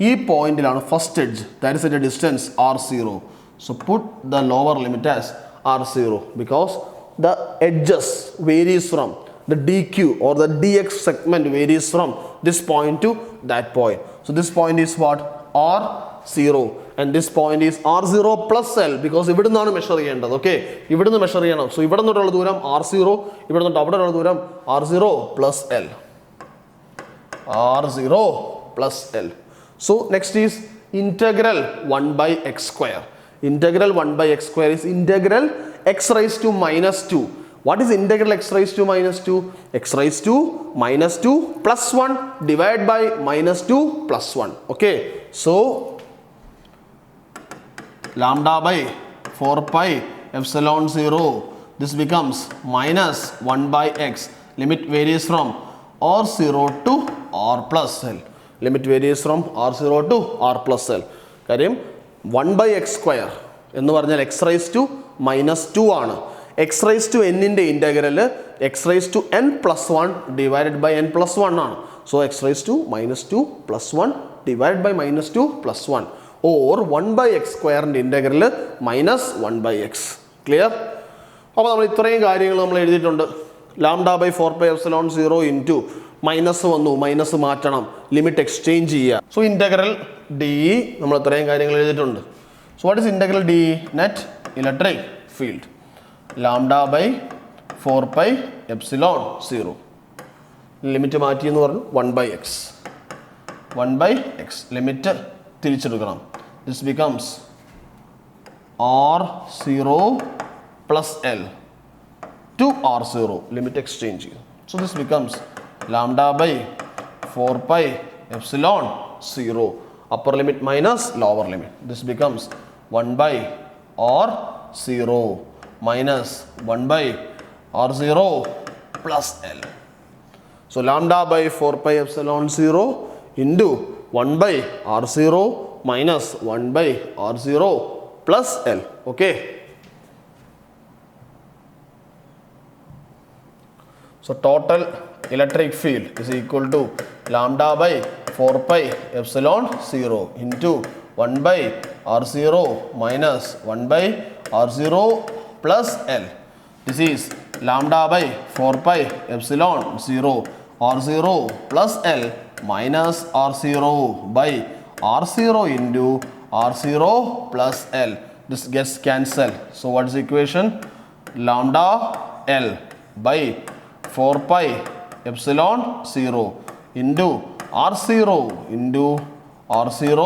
ഈ പോയിന്റിലാണ് first edge, that is at a distance R0. So put the lower limit as R0 because the edges varies from the dq or the dx segment varies from this point to that point. So this point is what? R0, and this point is R0 plus L, because ഇവിടെ നിന്നാണ് measure ചെയ്യേണ്ടത്. Okay, ഇവിടെ നിന്ന് measure ചെയ്യണം. So ഇവിടെ നിന്നുള്ള ദൂരം R0, ഇവിടെ നിന്നിട്ട് അവിടെയുള്ള ദൂരം R0 plus L. R0 plus L. So next is integral 1 by x square. Integral 1 by x square is integral x raised to minus 2. What is integral x raised to minus 2? X raised to minus 2 plus 1 divided by minus 2 plus 1. Okay, so lambda by 4 pi epsilon 0, this becomes minus 1 by x. Limit varies from R0 to R plus L. Limit varies from R0 to R plus L. കാര്യം 1 by x square എന്ന് പറഞ്ഞാൽ x raised to minus 2 ആണ്. x raised to n ൻ്റെ integral x raised to n plus 1 divided by n plus 1 ആണ്. So x raised to minus 2 plus 1 divided by minus 2 plus 1, or 1 by x square ൻ്റെ integral minus 1 by x. Clear? അപ്പോൾ നമ്മൾ ഇത്രയും കാര്യങ്ങൾ നമ്മൾ എഴുതിയിട്ടുണ്ട്. Lambda by 4 pi epsilon 0 into minus വന്നു, minus മാറ്റണം, ലിമിറ്റ് എക്സ്ചേഞ്ച് ചെയ്യുക. സോ ഇൻ്റഗ്രൽ ഡി നമ്മൾ ഇത്രയും കാര്യങ്ങൾ എഴുതിയിട്ടുണ്ട്. So what is integral D? Net electric field lambda by 4 pi epsilon 0. Limit മാറ്റി എന്ന് പറഞ്ഞു 1 by x. 1 by x limit തിരിച്ചെടുക്കണം. This becomes R0 plus L to R0, limit exchange. So this becomes lambda by 4 pi epsilon 0, upper limit minus lower limit. This becomes 1 by R0 minus 1 by R0 plus L. So lambda by 4 pi epsilon 0 into 1 by R0 minus 1 by R0 plus L. Okay. So total electric field is equal to lambda by 4 pi epsilon 0 into 1 by R0 minus 1 by R0 plus L. This is lambda by 4 pi epsilon 0 R0 plus L minus R0 by R0 into R0 plus L. This gets cancelled. So what is the equation? Lambda L by 4 pi epsilon 0 into R0 into R0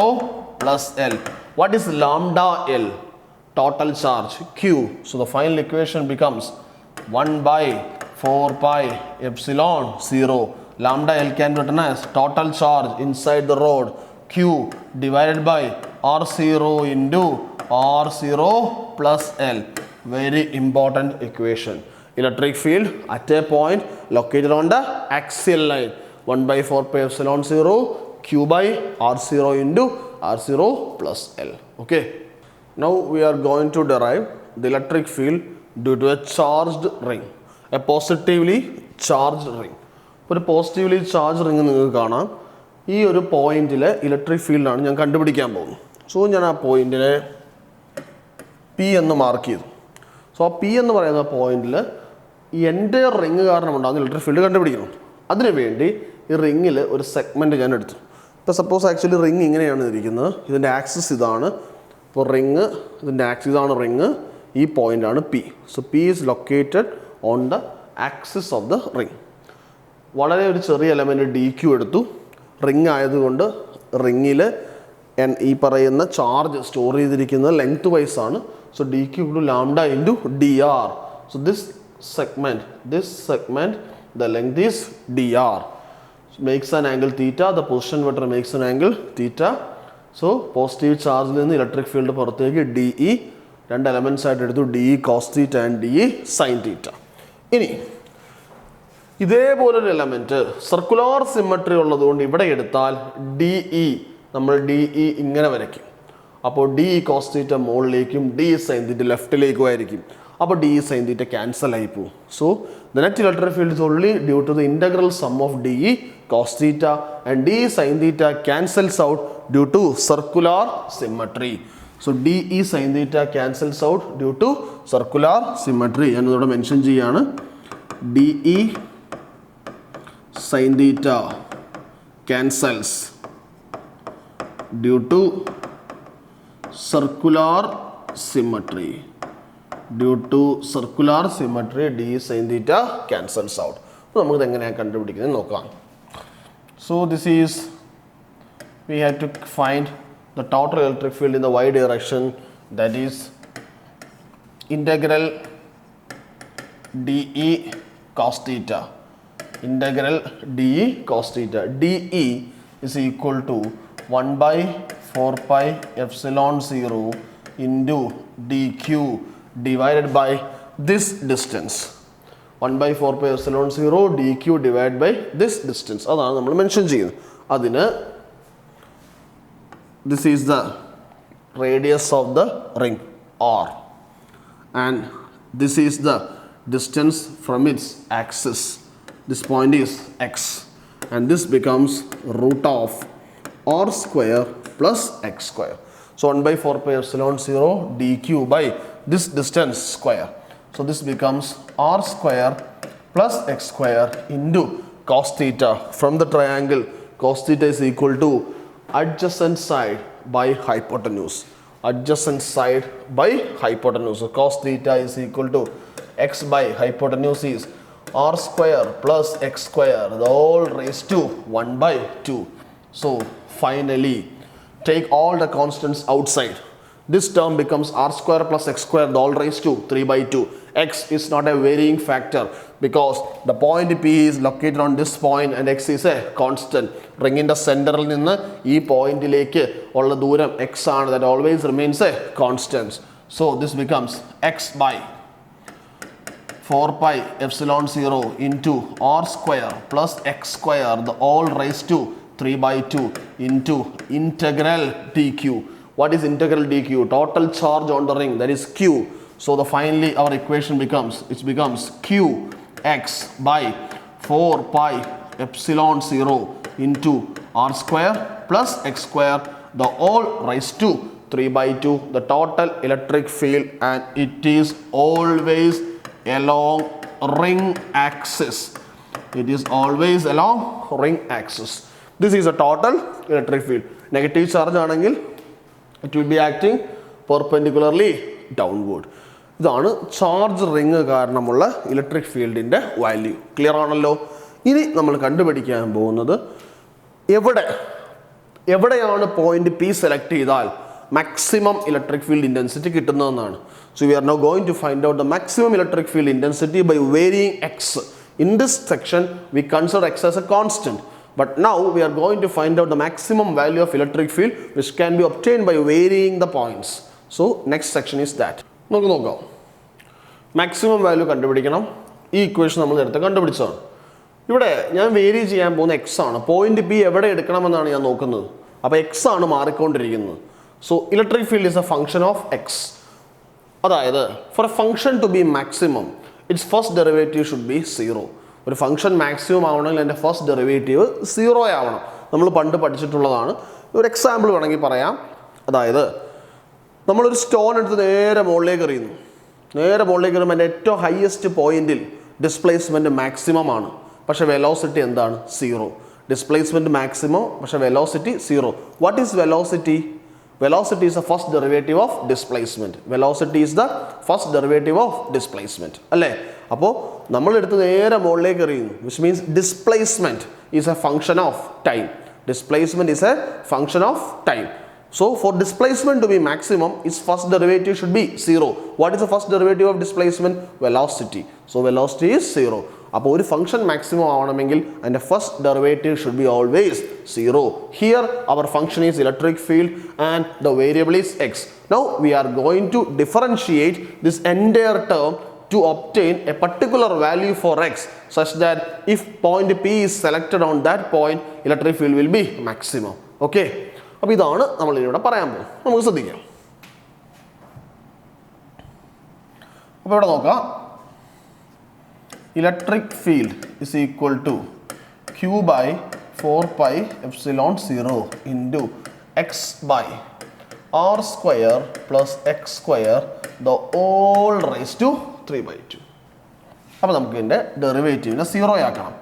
plus L. What is lambda L? Total charge Q. So the final equation becomes 1 by 4 pi epsilon 0. Lambda L can be written as total charge inside the rod Q divided by R0 into R0 plus L. Very important equation. Electric field at a point located on the axial line, 1 by 4 pi epsilon 0 Q by R0 into R0 plus L. Okay. Now we are going to derive the electric field due to a charged ring, a positively charged ring. ഒരു positively charge ring നിങ്ങൾക്ക് കാണാം. ഈ ഒരു പോയിന്റിൽ electric ഫീൽഡാണ് ഞാൻ കണ്ടുപിടിക്കാൻ പോകുന്നത്. സോ ഞാൻ ആ പോയിന്റിനെ പി എന്ന് മാർക്ക് ചെയ്തു. സോ ആ പി എന്ന് പറയുന്ന പോയിന്റിൽ ഈ എൻ്റെ റിങ് കാരണം ഉണ്ടാകുന്ന ഇലക്ട്രിക് ഫീൽഡ് കണ്ടുപിടിക്കണം. അതിനുവേണ്ടി ഈ റിങ്ങിൽ ഒരു സെഗ്മെൻറ്റ് ഞാൻ എടുത്തു. ഇപ്പോൾ സപ്പോസ് ആക്ച്വലി റിങ് ഇങ്ങനെയാണ് ഇരിക്കുന്നത്. ഇതിൻ്റെ ആക്സിസ് ഇതാണ്. ഇപ്പോൾ റിങ് ഇതിൻ്റെ ആക്സിസ് ഇതാണ് റിങ്. ഈ പോയിൻ്റാണ് p. So p is located on the axis of the ring. വളരെ ഒരു ചെറിയ എലമെൻറ്റ് ഡി ക്യു എടുത്തു. റിങ് ആയതുകൊണ്ട് റിങ്ങിൽ ഈ പറയുന്ന ചാർജ് സ്റ്റോർ ചെയ്തിരിക്കുന്നത് ലെങ്ത് വൈസ് ആണ്. So d q to lambda into d r. So this segment, the length is dr, makes an angle theta. The position vector makes an angle theta. So positive charge നിന്ന് electric field പുറത്തേക്ക് d E രണ്ട് elements ആയിട്ട് എടുത്തു, d E cos theta and d E sine theta. ഇനി ഇതേപോലൊരു element circular symmetry ഉള്ളതുകൊണ്ട് ഇവിടെ എടുത്താൽ ഡി ഇ നമ്മൾ ഡി ഇ ഇങ്ങനെ വരയ്ക്കും. അപ്പോൾ ഡി ഇ കോസ് തീറ്റ മുകളിലേക്കും ഡി ഇ സൈൻ തീറ്റ ലെഫ്റ്റിലേക്കും ആയിരിക്കും. അപ്പോൾ d E sine theta cancel ആയി പോകും. So the net electric field is only due to the integral sum of D E cos theta and d E sine theta cancels out due to circular symmetry. So dE sin theta cancels out due to circular symmetry. And ഇവിടെ mention ചെയ്യാണ് dE sin theta cancels due to circular symmetry. Due to circular symmetry, dE sin theta cancels out. അപ്പോൾ നമുക്ക് എങ്ങനെയാണ് കണ്ടുപിടിക്കുന്നത് നോക്കാം. So this is, we have to find the total electric field in the y direction, that is integral dE cos theta. Integral dE cos theta. dE is equal to 1 by 4 pi epsilon 0 into dq divided by this distance. 1 by 4 pi epsilon 0 dq divided by this distance. അതാണ് നമ്മൾ mention ചെയ്യുന്നത്. അതിന് this is the radius of the ring R, and this is the distance from its axis. This point is x, and this becomes root of R square plus x square. So 1 by 4 pi epsilon 0 dq by this distance square. So this becomes R square plus x square into cos theta. From the triangle, cos theta is equal to adjacent side by hypotenuse. Adjacent side by hypotenuse. So cos theta is equal to x by hypotenuse is R square plus x square, the whole raised to 1 by 2. So finally, take all the constants outside. This term becomes R square plus x square, the whole raised to 3 by 2. X is not a varying factor because the point P is located on this point and x is a constant. Ring in the center ninnu ee point ilekku ulla dooram x aanu, that always remains a constant. So this becomes x by 4 pi epsilon 0 into R square plus x square, the whole raised to 3 by 2 into integral dq. What is integral dq? Total charge on the ring, that is q. So the finally our equation becomes q x by 4 pi epsilon 0 into R square plus x square, the whole raised to 3 by 2, the total electric field, and it is always along ring axis. It is always along ring axis. This is a total electric field. Negative charge ആണെങ്കിൽ it will be acting perpendicularly downward. ഇതാണ് charge ring കാരണമുള്ള electric ഫീൽഡിൻ്റെ value. Clear ആണല്ലോ? ഇനി നമ്മൾ കണ്ടുപിടിക്കാൻ പോകുന്നത് എവിടെയാണ് പോയിന്റ് പി സെലക്ട് ചെയ്താൽ maximum electric field intensity കിട്ടുന്നതെന്നാണ്. So we are now going to find out the maximum electric field intensity by varying x. In this section we consider x as a constant, but now we are going to find out the maximum value of electric field which can be obtained by varying the points. So next section is that. നമുക്ക് നോക്കാം. Maximum value കണ്ടുപിടിക്കണം. ഈ equation നമ്മൾ നേരത്തെ കണ്ടുപിടിച്ചതാണ്. ഇവിടെ ഞാൻ vary ചെയ്യാൻ പോകുന്ന എക്സ് ആണ്. പോയിന്റ് പി എവിടെ എടുക്കണമെന്നാണ് ഞാൻ നോക്കുന്നത്. അപ്പോൾ എക്സ് ആണ് മാറിക്കൊണ്ടിരിക്കുന്നത്. So electric field is a function of X. അതായത് for a function to be maximum its first derivative should be 0. ഒരു ഫംഗ്ഷൻ മാക്സിമം ആവണമെങ്കിൽ അതിൻ്റെ ഫസ്റ്റ് ഡെറിവേറ്റീവ് 0 ആവണം. നമ്മൾ പണ്ട് പഠിച്ചിട്ടുള്ളതാണ്. ഒരു എക്സാമ്പിൾ വേണമെങ്കിൽ പറയാം. അതായത് നമ്മളൊരു സ്റ്റോൺ എടുത്ത് നേരെ മുകളിലേക്ക് എറിയുന്നു. നേരെ മുകളിലേക്ക് എറിയുമ്പോൾ അതിൻ്റെ ഏറ്റവും ഹയസ്റ്റ് പോയിന്റിൽ ഡിസ്പ്ലേസ്മെൻറ്റ് മാക്സിമം ആണ്. പക്ഷേ വെലോസിറ്റി എന്താണ്? 0. ഡിസ്പ്ലേസ്മെൻറ്റ് മാക്സിമം, പക്ഷേ velocity 0. What is velocity? Velocity is the first derivative of displacement. Velocity is the first derivative of displacement. അല്ലേ? അപ്പോൾ നമ്മൾ എടുത്ത് നേരെ മുകളിലേക്ക് എറിയുന്നു, which means displacement is a function of time. Displacement is a function of time. So for displacement to be maximum, its first derivative should be 0. What is the first derivative of displacement? Velocity. So velocity is 0. അപ്പോൾ ഒരു function maximum ആവണമെങ്കിൽ അതിൻ്റെ first derivative should be always 0. Here our function is electric field and the variable is x. Now we are going to differentiate this entire term to obtain a particular value for x such that if point P is selected on that point, electric field will be maximum. Okay? അപ്പോൾ ഇതാണ് നമ്മൾ ഇവിടെ പറയാൻ പോകുന്നത്. നമുക്ക് ശ്രദ്ധിക്കാം. അപ്പോൾ ഇവിടെ നോക്കാം. Electric field is equal to q by 4 pi epsilon 0 into x by r square plus x square the whole raised to 3/2. അപ്പോൾ നമുക്ക് ഇതിൻ്റെ ഡെറിവേറ്റീവിനെ 0 ആക്കണം.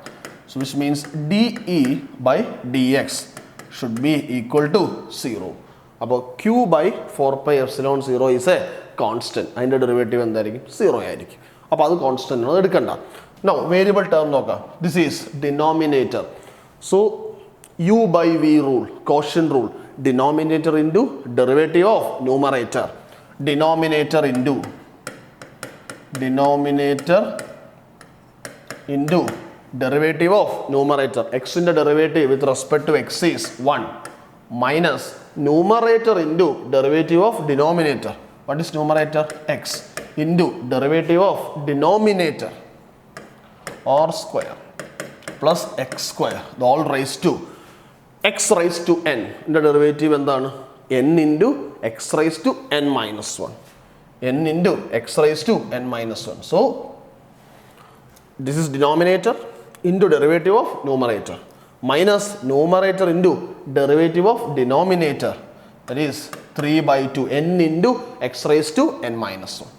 So which means dE by dx should be equal to 0. അപ്പോൾ q by 4 pi epsilon 0 is a constant. അതിൻ്റെ derivative എന്തായിരിക്കും? 0 ആയിരിക്കും. അപ്പോൾ അത് കോൺസ്റ്റൻ്റ് ആണ്, അത് എടുക്കണ്ട. Now വേരിയബിൾ ടേം നോക്കാം. This is denominator. So u by v rule, quotient rule, denominator into derivative of numerator. Denominator into derivative of numerator. X in the derivative with respect to x is 1 minus numerator into derivative of denominator. What is numerator? X into derivative of denominator r square plus x square the all raised to x raised to n. In the derivative എന്താണ്? n into x raised to n minus 1. n into x raised to n minus 1. So this is denominator into derivative of numerator minus numerator into derivative of denominator, that is 3/2 n into x raised to n minus 1.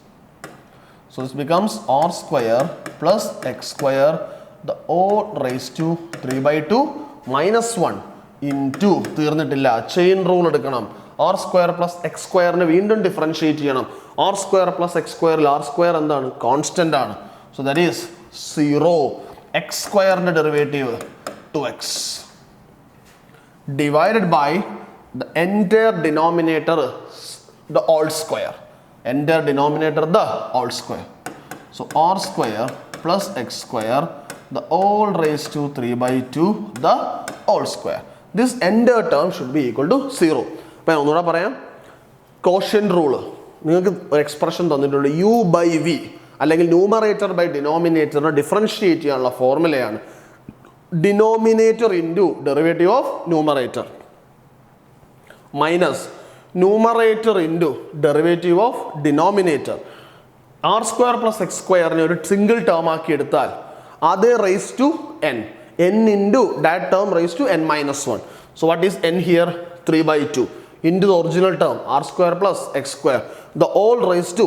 So this becomes r square plus x square the whole raised to 3/2 minus 1 into തീർന്നിട്ടില്ല, chain rule എടുക്കണം. r square plus x square നെ വീണ്ടും differentiate ചെയ്യണം. r square plus x square r square എന്താണ്? Constant ആണ്. So that is 0. x square ന്റെ derivative 2x divided by the entire denominator the whole square. Entire denominator the whole square. So r square plus x square the whole raised to 3/2 the whole square. This entire term should be equal to 0. അപ്പോൾ ഞാൻ ഒന്നുകൂടെ പറയാം. Quotient rule നിങ്ങൾക്ക് ഒരു expression തന്നിട്ടുണ്ട്, u by v അല്ലെങ്കിൽ numerator by ഡിനോമിനേറ്ററിനെ differentiate ചെയ്യാനുള്ള ഫോർമുലയാണ് denominator into derivative of numerator minus numerator into derivative of denominator. R square plus X സ്ക്വയറിനെ ഒരു സിംഗിൾ ടേം ആക്കി എടുത്താൽ അത് raise to n into that term raised to n minus 1. So what is n here? 3/2 into the original term r square plus x square the whole raised to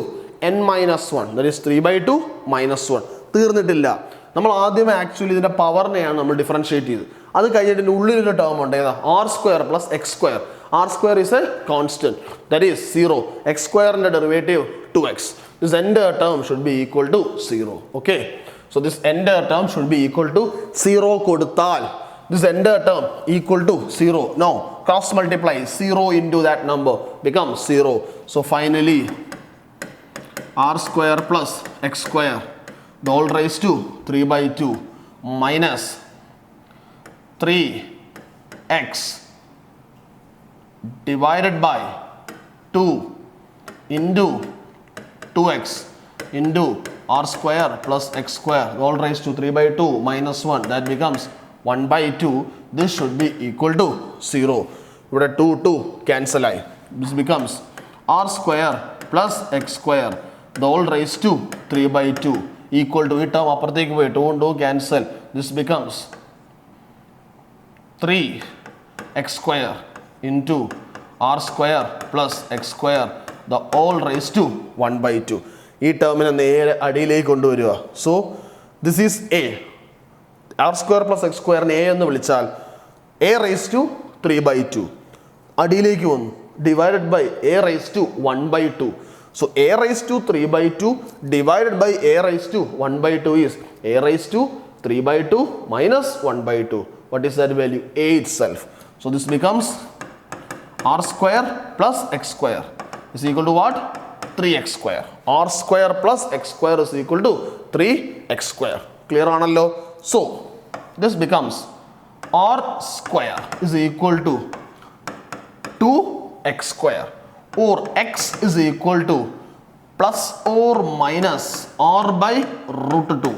n minus 1, that is 3/2 minus 1. തീർന്നിട്ടില്ല. നമ്മൾ ആദ്യമേ actually ഇതിൻ്റെ പവറിനെയാണ് നമ്മൾ differentiate ചെയ്ത്. അത് കഴിഞ്ഞിട്ട് ഇതിൻ്റെ ഉള്ളിലൊരു ടേം ഉണ്ട്, ഏതാ? R square plus X square. R square is a constant, that is 0. X സ്ക്വയറിൻ്റെ derivative 2x. This entire term should be equal to 0. Okay, so this entire term should be equal to 0 കൊടുത്താൽ this entire term equal to 0. Now cross multiply 0 into that number becomes 0. So finally r square plus x square the whole raised to 3/2 minus 3x divided by 2 into 2x into r square plus x square the whole raised to 3/2 minus 1, that becomes 1/2. This should be equal to 0. ഇവിടെ 2 cancel ആയി. This becomes r square plus x square the whole raised to 3/2 equal to, ഈ term അപ്പുറത്തേക്ക് പോയി 2 cancel. This becomes 3x square into r square plus x square the whole raised to 1/2. ഈ ടേമിനെ നേരെ അടിയിലേക്ക് കൊണ്ടുവരിക. So this is A. R square plus X സ്ക്വയറിനെ A എന്ന് വിളിച്ചാൽ എ റേസ് ടു 3/2 അടിയിലേക്ക് വന്നു, divided by A raise to 1/2. So a raised to 3/2 divided by a raised to 1/2 is a raised to 3/2 minus 1/2. What is that value? A itself. So this becomes r square plus x square is equal to what? 3x square. r square plus x square is equal to 3x square. Clear ആണല്ലോ? So this becomes r square is equal to 2x square or x is equal to plus or minus r by root 2.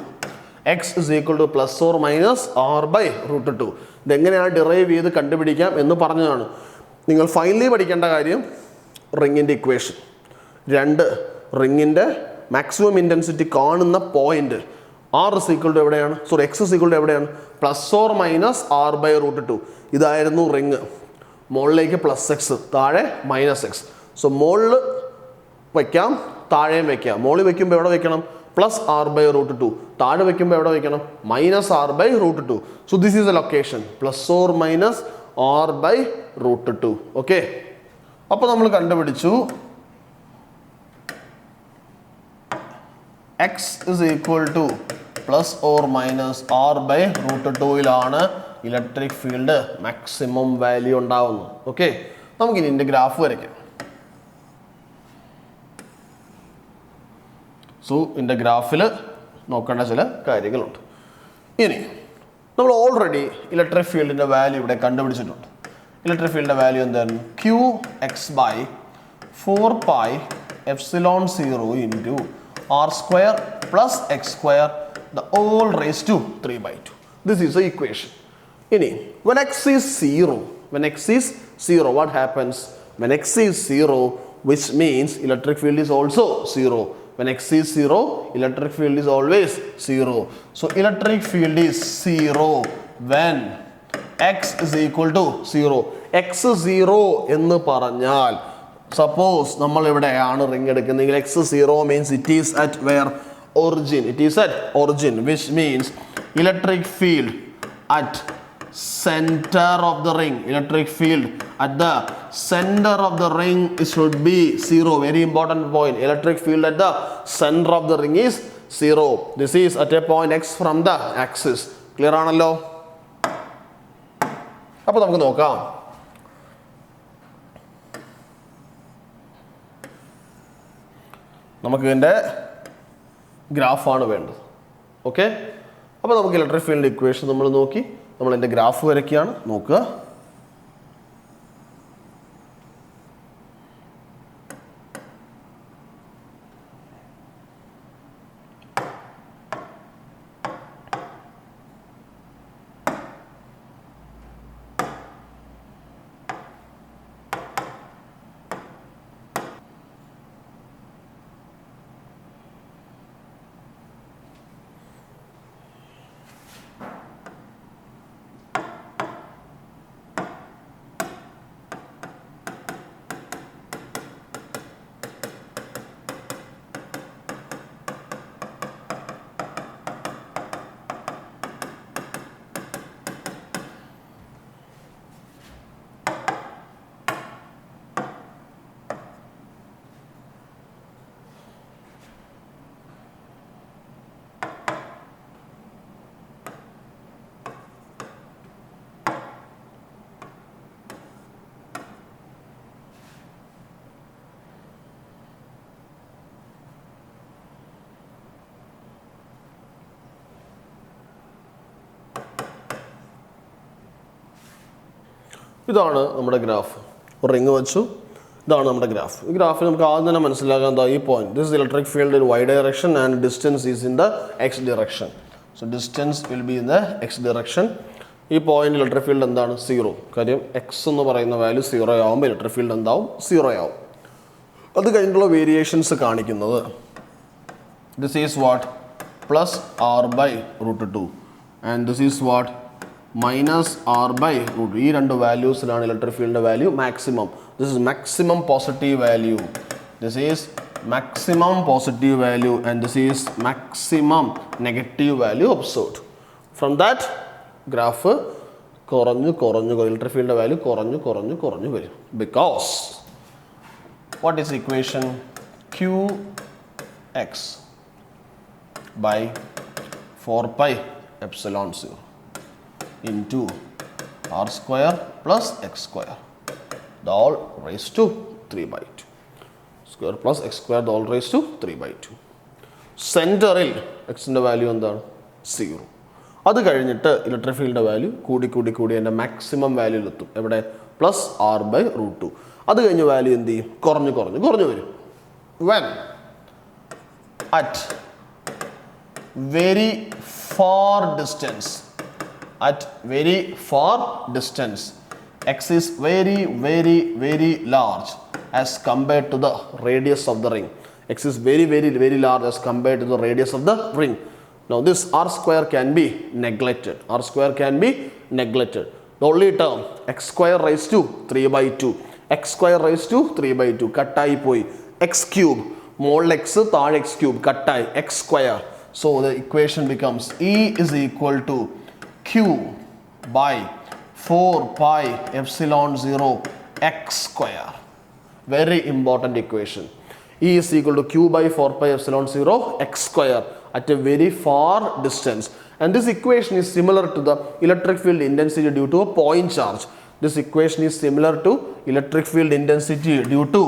x is equal to plus or minus r by root 2. ഇതെങ്ങനെയാണ് derive ചെയ്ത് കണ്ടുപിടിക്കാം എന്ന് പറഞ്ഞതാണ്. നിങ്ങൾ finally പഠിക്കേണ്ട കാര്യം റിങ്ങിൻ്റെ equation. രണ്ട് റിങ്ങിൻ്റെ maximum intensity കാണുന്ന point r is equal to എവിടെയാണ്? Sorry x is equal to എവിടെയാണ്? Plus or minus r by root 2. ഇതായിരുന്നു റിങ്. മുകളിലേക്ക് പ്ലസ് എക്സ്, താഴെ മൈനസ് എക്സ്. സോ മുകളിൽ വയ്ക്കാം, താഴെയും വയ്ക്കാം. മുകളിൽ വയ്ക്കുമ്പോൾ എവിടെ വയ്ക്കണം? +r/√2. താഴെ വയ്ക്കുമ്പോൾ എവിടെ വയ്ക്കണം? -r/√2. So this is a location +or-r/√2. Okay, അപ്പോൾ നമ്മൾ കണ്ടുപിടിച്ചു x is equal to +or-r/√2യിലാണ് ഇലക്ട്രിക് ഫീൽഡ് മാക്സിമം വാല്യൂ ഉണ്ടാവുന്നത്. ഓക്കെ, നമുക്കിനി ഇതിൻ്റെ ഗ്രാഫ് വരയ്ക്കാം. സോ ഇതിൻ്റെ ഗ്രാഫിൽ നോക്കേണ്ട ചില കാര്യങ്ങളുണ്ട്. ഇനി നമ്മൾ ഓൾറെഡി ഇലക്ട്രിക് ഫീൽഡിൻ്റെ വാല്യൂ ഇവിടെ കണ്ടുപിടിച്ചിട്ടുണ്ട്. ഇലക്ട്രിക് ഫീൽഡിൻ്റെ വാല്യൂ എന്തായിരുന്നു? Qx/4πε0 r² + x² the whole raised to 3/2. This is the equation. ഇനി when x is 0, what happens? When x is 0, which means electric field is also 0. When x is 0, electric field is always 0. So electric field is 0 when x is equal to 0. x 0 എന്ന് പറഞ്ഞാൽ suppose നമ്മൾ ഇവിടെയാണ് ring എടുക്കുന്നതെങ്കിൽ x 0 means it is at where? Origin. It is at origin, which means electric field at center of the ring. Electric field at the center of the ring should be 0. Very important point. Electric field at the center of the ring is 0. This is at a point x from the axis. Clear ആണല്ലോ? അപ്പോൾ നമുക്ക് നോക്കാം. നമുക്ക് ഇതിൻ്റെ ഗ്രാഫാണ് വേണ്ടത്. Okay, അപ്പോൾ നമുക്ക് electric ഫീൽഡിൻ്റെ equation നമ്മൾ നോക്കി, നമ്മൾ ഇതിൻ്റെ ഗ്രാഫ് വരയ്ക്കുകയാണ്. നോക്കുക, ഇതാണ് നമ്മുടെ ഗ്രാഫ്. ഒരു റിങ് വെച്ചു, ഇതാണ് നമ്മുടെ ഗ്രാഫ്. ഈ ഗ്രാഫിൽ നമുക്ക് ആദ്യം തന്നെ മനസ്സിലാക്കാൻ എന്താ ഈ point. This electric field in y direction and distance is in the x direction. So distance will be in the x direction. ഈ പോയിന്റ് ഇലക്ട്രിക് ഫീൽഡ് എന്താണ്? 0. കാര്യം x എന്ന് പറയുന്ന വാല്യൂ 0 ആവുമ്പോൾ ഇലക്ട്രിക് ഫീൽഡ് എന്താവും? 0 ആവും. അത് കഴിഞ്ഞിട്ടുള്ള വേരിയേഷൻസ് കാണിക്കുന്നത് this is what? +r/√2 and this is what? -r/√2. ഈ രണ്ട് വാല്യൂസിലാണ് ഇലക്ട്രിക് ഫീൽഡിൻ്റെ value maximum. This is maximum positive value, this is maximum positive value, and this is maximum negative value observed. From that graph കുറഞ്ഞു electric ഫീൽഡിൻ്റെ value കുറഞ്ഞു വരും. Because what is equation? Qx by 4πε0 into r² plus x² the all raised to 3/2. Square plus x² the all raised to 3/2. സെൻറ്ററിൽ എക്സിൻ്റെ value എന്താണ്? 0. അത് കഴിഞ്ഞിട്ട് electric ഫീൽഡിൻ്റെ വാല്യൂ കൂടി എൻ്റെ മാക്സിമം വാല്യൂലെത്തും. എവിടെ? +r/√2. അത് കഴിഞ്ഞ് വാല്യൂ എന്ത് ചെയ്യും? കുറഞ്ഞു വരും. When at very far distance, x is very large as compared to the radius of the ring. X is very large as compared to the radius of the ring. Now this r² can be neglected. The only term x² raised to 3/2. x square raised to 3 by 2 കട്ടായി പോയി x cube മുകളിൽ x താഴെ x cube കട്ടായി x square. So the equation becomes E is equal to Q by 4 pi epsilon 0 x square. Very important equation. E is equal to Q by 4 pi epsilon 0 x square at a very far distance. And this equation is similar to the electric field intensity due to a point charge. This equation is similar to electric field intensity due to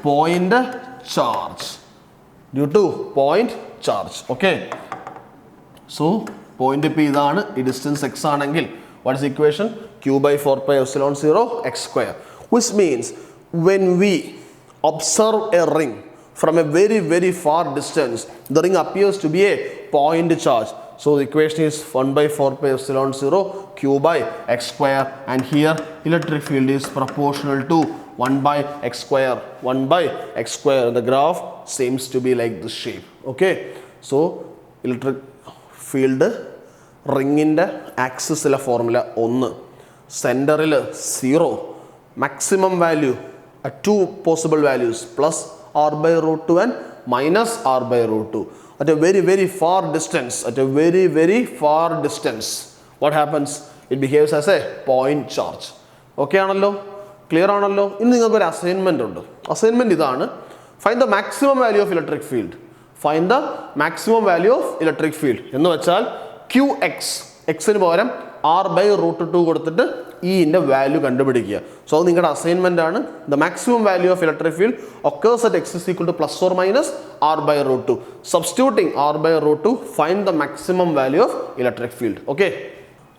point charge. Due to point charge. Okay. So, point P idana, distance x anengil. What is the equation? Q by 4 pi epsilon 0 x square. Which means when we observe a ring from a very, very far distance, the ring appears to be a point charge. So the equation is 1 by 4 pi epsilon 0 Q by x square, and here electric field is proportional to 1 by x square. 1 by x square. The graph seems to be like this shape. Okay. So electric field ring in the axis formula 1, center 0, maximum value at two possible values plus r by root 2 and minus r by root 2. At a very, very far distance, what happens? It behaves as a point charge. Okay ആണല്ലോ, clear ആണല്ലോ. ഇനി നിങ്ങൾക്ക് ഒരു assignment ഉണ്ട്. Assignment ഇതാണ്: find the maximum value of electric field. Find the maximum value of electric field എന്ന് വെച്ചാൽ QX, എക്സിന് പകരം r by root 2 കൊടുത്തിട്ട് ഇന്റെ വാല്യൂ കണ്ടുപിടിക്കുക. സോ അത് നിങ്ങളുടെ അസൈൻമെന്റ് ആണ്. The maximum value of electric field occurs at x is equal to plus or minus r by root 2. Substituting r by root 2, find the maximum value of electric field. Okay.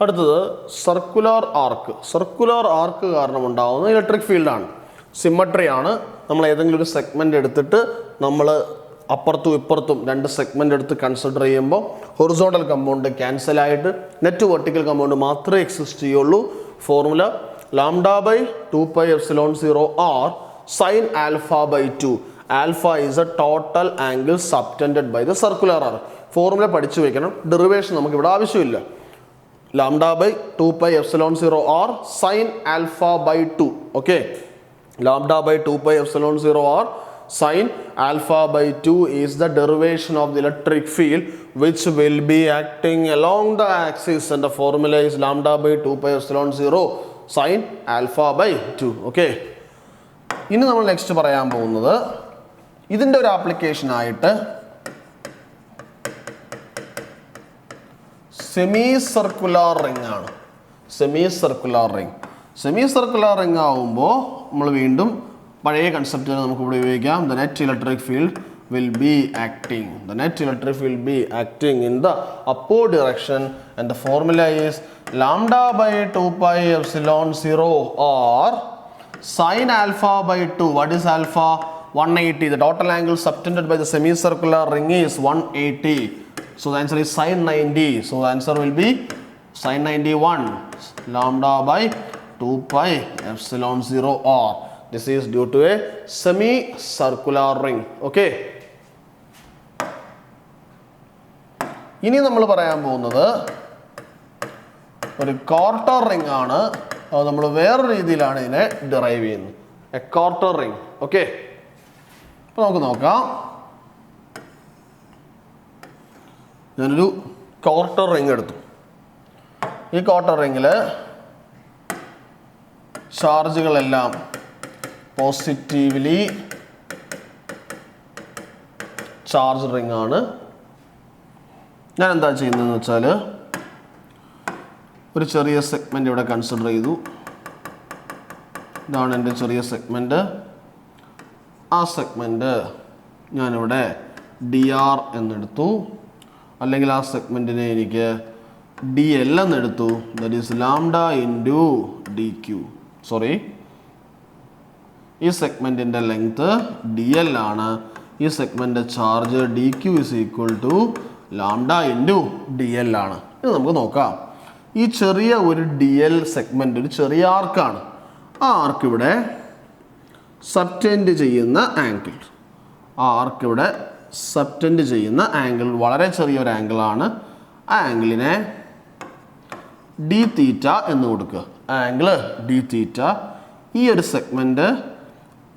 അടുത്തത് circular ആർക്ക്. Circular ആർക്ക് കാരണം ഉണ്ടാകുന്ന electric field ആണ്. Symmetry ആണ്. നമ്മൾ ഏതെങ്കിലും ഒരു segment എടുത്തിട്ട് നമ്മൾ അപ്പുറത്തും ഇപ്പുറത്തും രണ്ട് സെഗ്മെന്റ് എടുത്ത് കൺസിഡർ ചെയ്യുമ്പോൾ ഹൊറിസോണ്ടൽ കമ്പൗണ്ട് ക്യാൻസൽ ആയിട്ട് നെറ്റ് വെർട്ടിക്കൽ കമ്പൗണ്ട് മാത്രമേ എക്സിസ്റ്റ് ചെയ്യുള്ളൂ. Formula lambda by 2 pi epsilon 0 r sin alpha by 2. Alpha is a total angle subtended by the circular arc. Formula പഠിച്ചു വെക്കണം. ഡെറിവേഷൻ നമുക്ക് ഇവിടെ ആവശ്യമില്ല. Lambda by 2 pi epsilon 0 r sin alpha by 2. Okay. Lambda by 2 pi epsilon 0 r sin alpha by 2 is the derivation of the electric field which will be acting along the axis, and the formula is lambda by 2 pi epsilon 0 sin alpha by 2. Okay. ഇനി നമ്മൾ next പറയാൻ പോകുന്നത് ഇതിൻ്റെ ഒരു application ആയിട്ട് semi circular ring ആണ്. Semi circular ring ആവുമ്പോൾ നമ്മൾ വീണ്ടും പഴയ കൺസെപ്റ്റ് നമുക്ക് ഇവിടെ ഉപയോഗിക്കാം. The net electric field will be acting in the upward direction, and the formula is lambda by 2 pi epsilon 0 r sin alpha by 2. What is alpha? 180. The total angle subtended by the semicircular ring is 180. So the answer is sin 90. So the answer will be sin 91 lambda by 2 pi epsilon 0 r. This is due to a semicircular ring. Okay. ഇനി നമ്മൾ പറയാൻ പോകുന്നത് ഒരു quarter ring ആണ്. അത് നമ്മൾ വേറെ രീതിയിലാണ് ഇതിനെ ഡിറൈവ് ചെയ്യുന്നത്. A quarter ring. ഓക്കെ. അപ്പോൾ നമുക്ക് നോക്കാം. ഞാനൊരു ക്വാർട്ടർ റിംഗ് എടുത്തു. ഈ ക്വാർട്ടർ റിംഗിൽ ചാർജുകളെല്ലാം പോസിറ്റീവ്ലി ചാർജ് റിംഗ് ആണ്. ഞാൻ എന്താ ചെയ്യുന്നതെന്ന് വെച്ചാൽ ഒരു ചെറിയ സെഗ്മെൻറ്റ് ഇവിടെ കൺസിഡർ ചെയ്തു. ഇതാണ് എൻ്റെ ചെറിയ സെഗ്മെൻറ്റ്. ആ സെഗ്മെൻറ്റ് ഞാനിവിടെ DR എന്നെടുത്തു, അല്ലെങ്കിൽ ആ സെഗ്മെൻറ്റിനെ എനിക്ക് DL എന്നെടുത്തു. That is lambda into DQ. Sorry, ഈ സെഗ്മെൻറ്റിൻ്റെ ലെങ്ത്ത് DL ആണ്. ഈ segment charge DQ is equal to lambda into DL ആണ്. ഇത് നമുക്ക് നോക്കാം. ഈ ചെറിയ ഒരു DL സെഗ്മെൻറ്റ് ഒരു ചെറിയ ആർക്കാണ്. ആ ആർക്ക് ഇവിടെ സബ്റ്റെൻഡ് ചെയ്യുന്ന ആംഗിൾ, വളരെ ചെറിയൊരു ആംഗിളാണ്. ആ ആംഗിളിനെ d θ എന്ന് കൊടുക്കുക. Angle d θ. ഈ ഒരു സെഗ്മെൻറ്റ്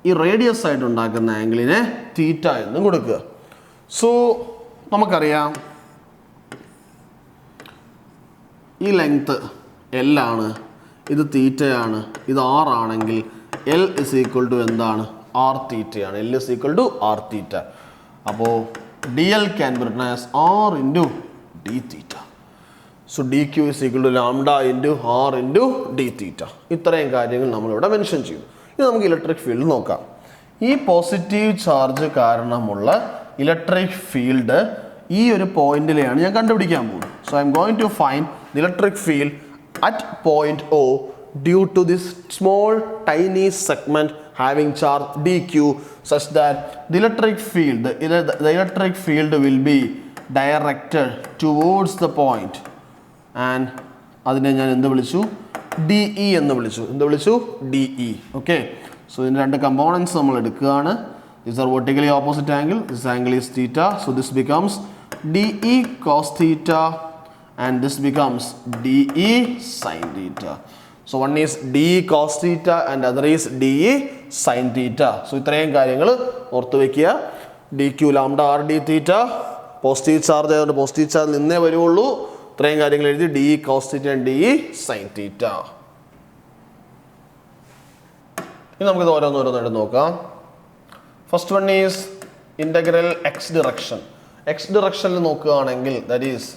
ഈ റേഡിയസ് ആയിട്ട് ഉണ്ടാക്കുന്ന ആംഗിളിനെ തീറ്റ എന്നും കൊടുക്കുക. സോ നമുക്കറിയാം ഈ ലെങ്ത് L ആണ്, ഇത് തീറ്റയാണ്, ഇത് R ആണെങ്കിൽ L ഇസ് ഈക്വൽ ടു എന്താണ്? R തീറ്റയാണ്. L is equal to R theta. അപ്പോൾ DL can be written as R into D theta. So DQ is equal to lambda into R into D theta. ഇത്രയും കാര്യങ്ങൾ നമ്മളിവിടെ mention ചെയ്തു. ഇത് നമുക്ക് electric field നോക്കാം. ഈ പോസിറ്റീവ് ചാർജ് കാരണമുള്ള ഇലക്ട്രിക് ഫീൽഡ് ഈ ഒരു പോയിന്റിലെയാണ് ഞാൻ കണ്ടുപിടിക്കാൻ പോകുന്നത്. So I'm going to find the electric field at point O due to this small tiny segment having charge dq such that the electric field will be directed towards the point and അതിനെ ഞാൻ എന്ത് വിളിച്ചു? DE എന്ന് വിളിച്ചു. DE. Okay. So ഇതിൻ്റെ രണ്ട് components നമ്മൾ എടുക്കുകയാണ്. These are vertically opposite angle. This angle is theta. So this becomes DE cos theta and this becomes DE sin theta. So one is DE cos theta and other is DE sin theta. So ഇത്രയും കാര്യങ്ങൾ ഓർത്ത് വയ്ക്കുക. DQ lambda R D theta positive charge ആയതുകൊണ്ട് positive charge നിന്നേ വരുള്ളൂ. ഇത്രയും കാര്യങ്ങൾ എഴുതി DE cos theta and DE sin theta. ഇനി നമുക്കിത് ഓരോന്നോരോന്നായിട്ട് നോക്കാം. First one is integral X direction. X ഡിറക്ഷനിൽ നോക്കുകയാണെങ്കിൽ that is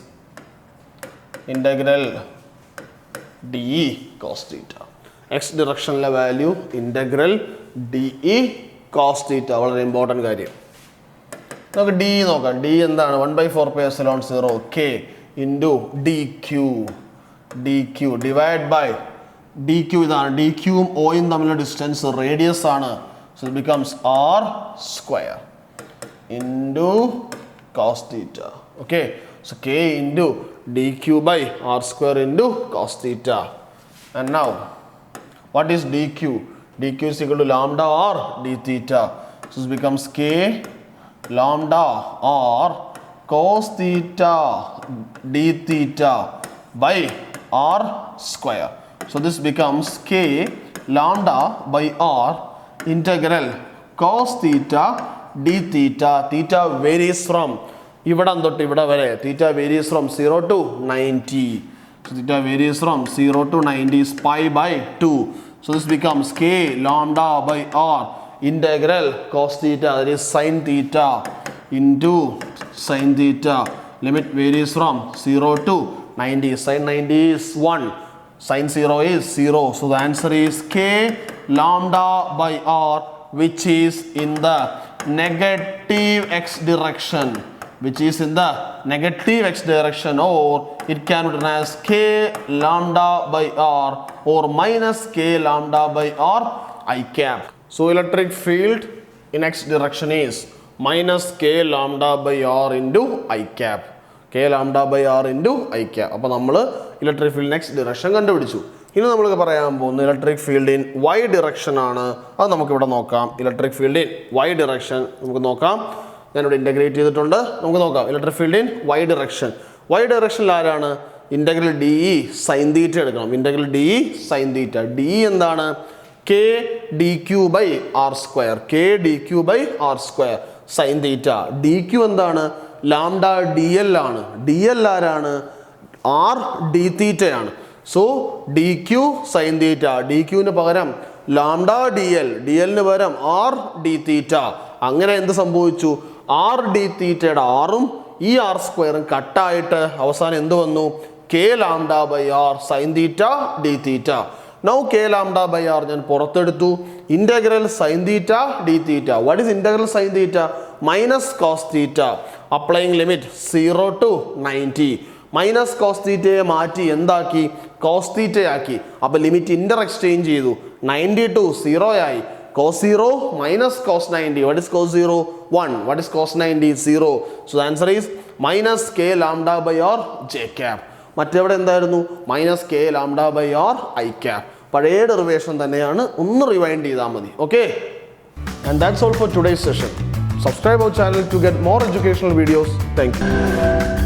integral DE cos theta. X ഡിറക്ഷനിലെ value integral DE cos theta. വളരെ ഇമ്പോർട്ടൻറ്റ് കാര്യം. നമുക്ക് ഡി നോക്കാം. ഡി എന്താണ്? 1/4πε0 k into DQ divide by DQ ഇതാണ്. DQയും Oയും തമ്മിലുള്ള ഡിസ്റ്റൻസ് റേഡിയസ് ആണ്. So it becomes R square into cos theta. Okay. So K into DQ by R square into cos theta. And now, what is DQ? DQ is equal to lambda R D theta. So this becomes K lambda R cos theta D theta by R square. So this becomes K lambda by R integral cos theta d theta. Theta varies from ഇവിടെ തൊട്ട് ഇവിടെ വരെ. Theta varies from 0 to 90. So theta varies from 0 to 90 is pi by 2. So this becomes K lambda by R integral cos theta, that is sin theta into sin theta. Limit varies from 0 to 90. Sin 90 is 1. Sin 0 is 0. So the answer is K lambda by R, which is in the negative x direction. Or it can be written as K lambda by R or minus K lambda by R I cap. So electric field in x direction is minus K lambda by R into I cap. K lambda by R into I cap. അപ്പോൾ നമ്മൾ electric field next direction കണ്ടുപിടിച്ചു. ഇനി നമ്മൾ പറയാൻ പോകുന്ന electric field in y direction ആണ്. അത് നമുക്കിവിടെ നോക്കാം. Electric field in y direction നമുക്ക് നോക്കാം. ഞാനിവിടെ ഇൻ്റഗ്രേറ്റ് ചെയ്തിട്ടുണ്ട്. നമുക്ക് നോക്കാം electric field in y direction. y ഡിറക്ഷനിൽ ആരാണ്? ഇൻ്റഗ്രൽ DE സൈൻ തീറ്റ എടുക്കണം. Integral DE sine theta. DE എന്താണ്? K DQ by R square. K DQ by R square sine theta. DQ എന്താണ്? ലാംഡ DL ആണ്. DL ആരാണ്? R D തീറ്റയാണ്. So DQ sine theta. DQന് പകരം lambda DL, DLന് പകരം R D തീറ്റ. അങ്ങനെ എന്ത് സംഭവിച്ചു? R D തീറ്റയുടെ ആറും ഈ R സ്ക്വയറും കട്ടായിട്ട് അവസാനം എന്ത് വന്നു? K lambda by R sine theta D theta. Now K lambda by R ഞാൻ പുറത്തെടുത്തു. Integral sine theta D theta. What is integral sine theta? Minus cos theta. Applying limit 0 to 90. Minus cos തീറ്റയെ മാറ്റി എന്താക്കി? Cos തീറ്റയാക്കി. അപ്പോൾ limit ഇൻ്റർ exchange ചെയ്തു. 90 to 0 ആയി. cos 0 minus cos 90. What is cos 0? 1. What is cos 90? 0. So the answer is minus K lambda by R J cap. മറ്റെവിടെ എന്തായിരുന്നു? Minus K lambda by R I cap. പഴയ derivation തന്നെയാണ്. ഒന്ന് rewind ചെയ്താൽ മതി. Okay. And that's all for today's session. Subscribe our channel to get more educational videos. Thank you.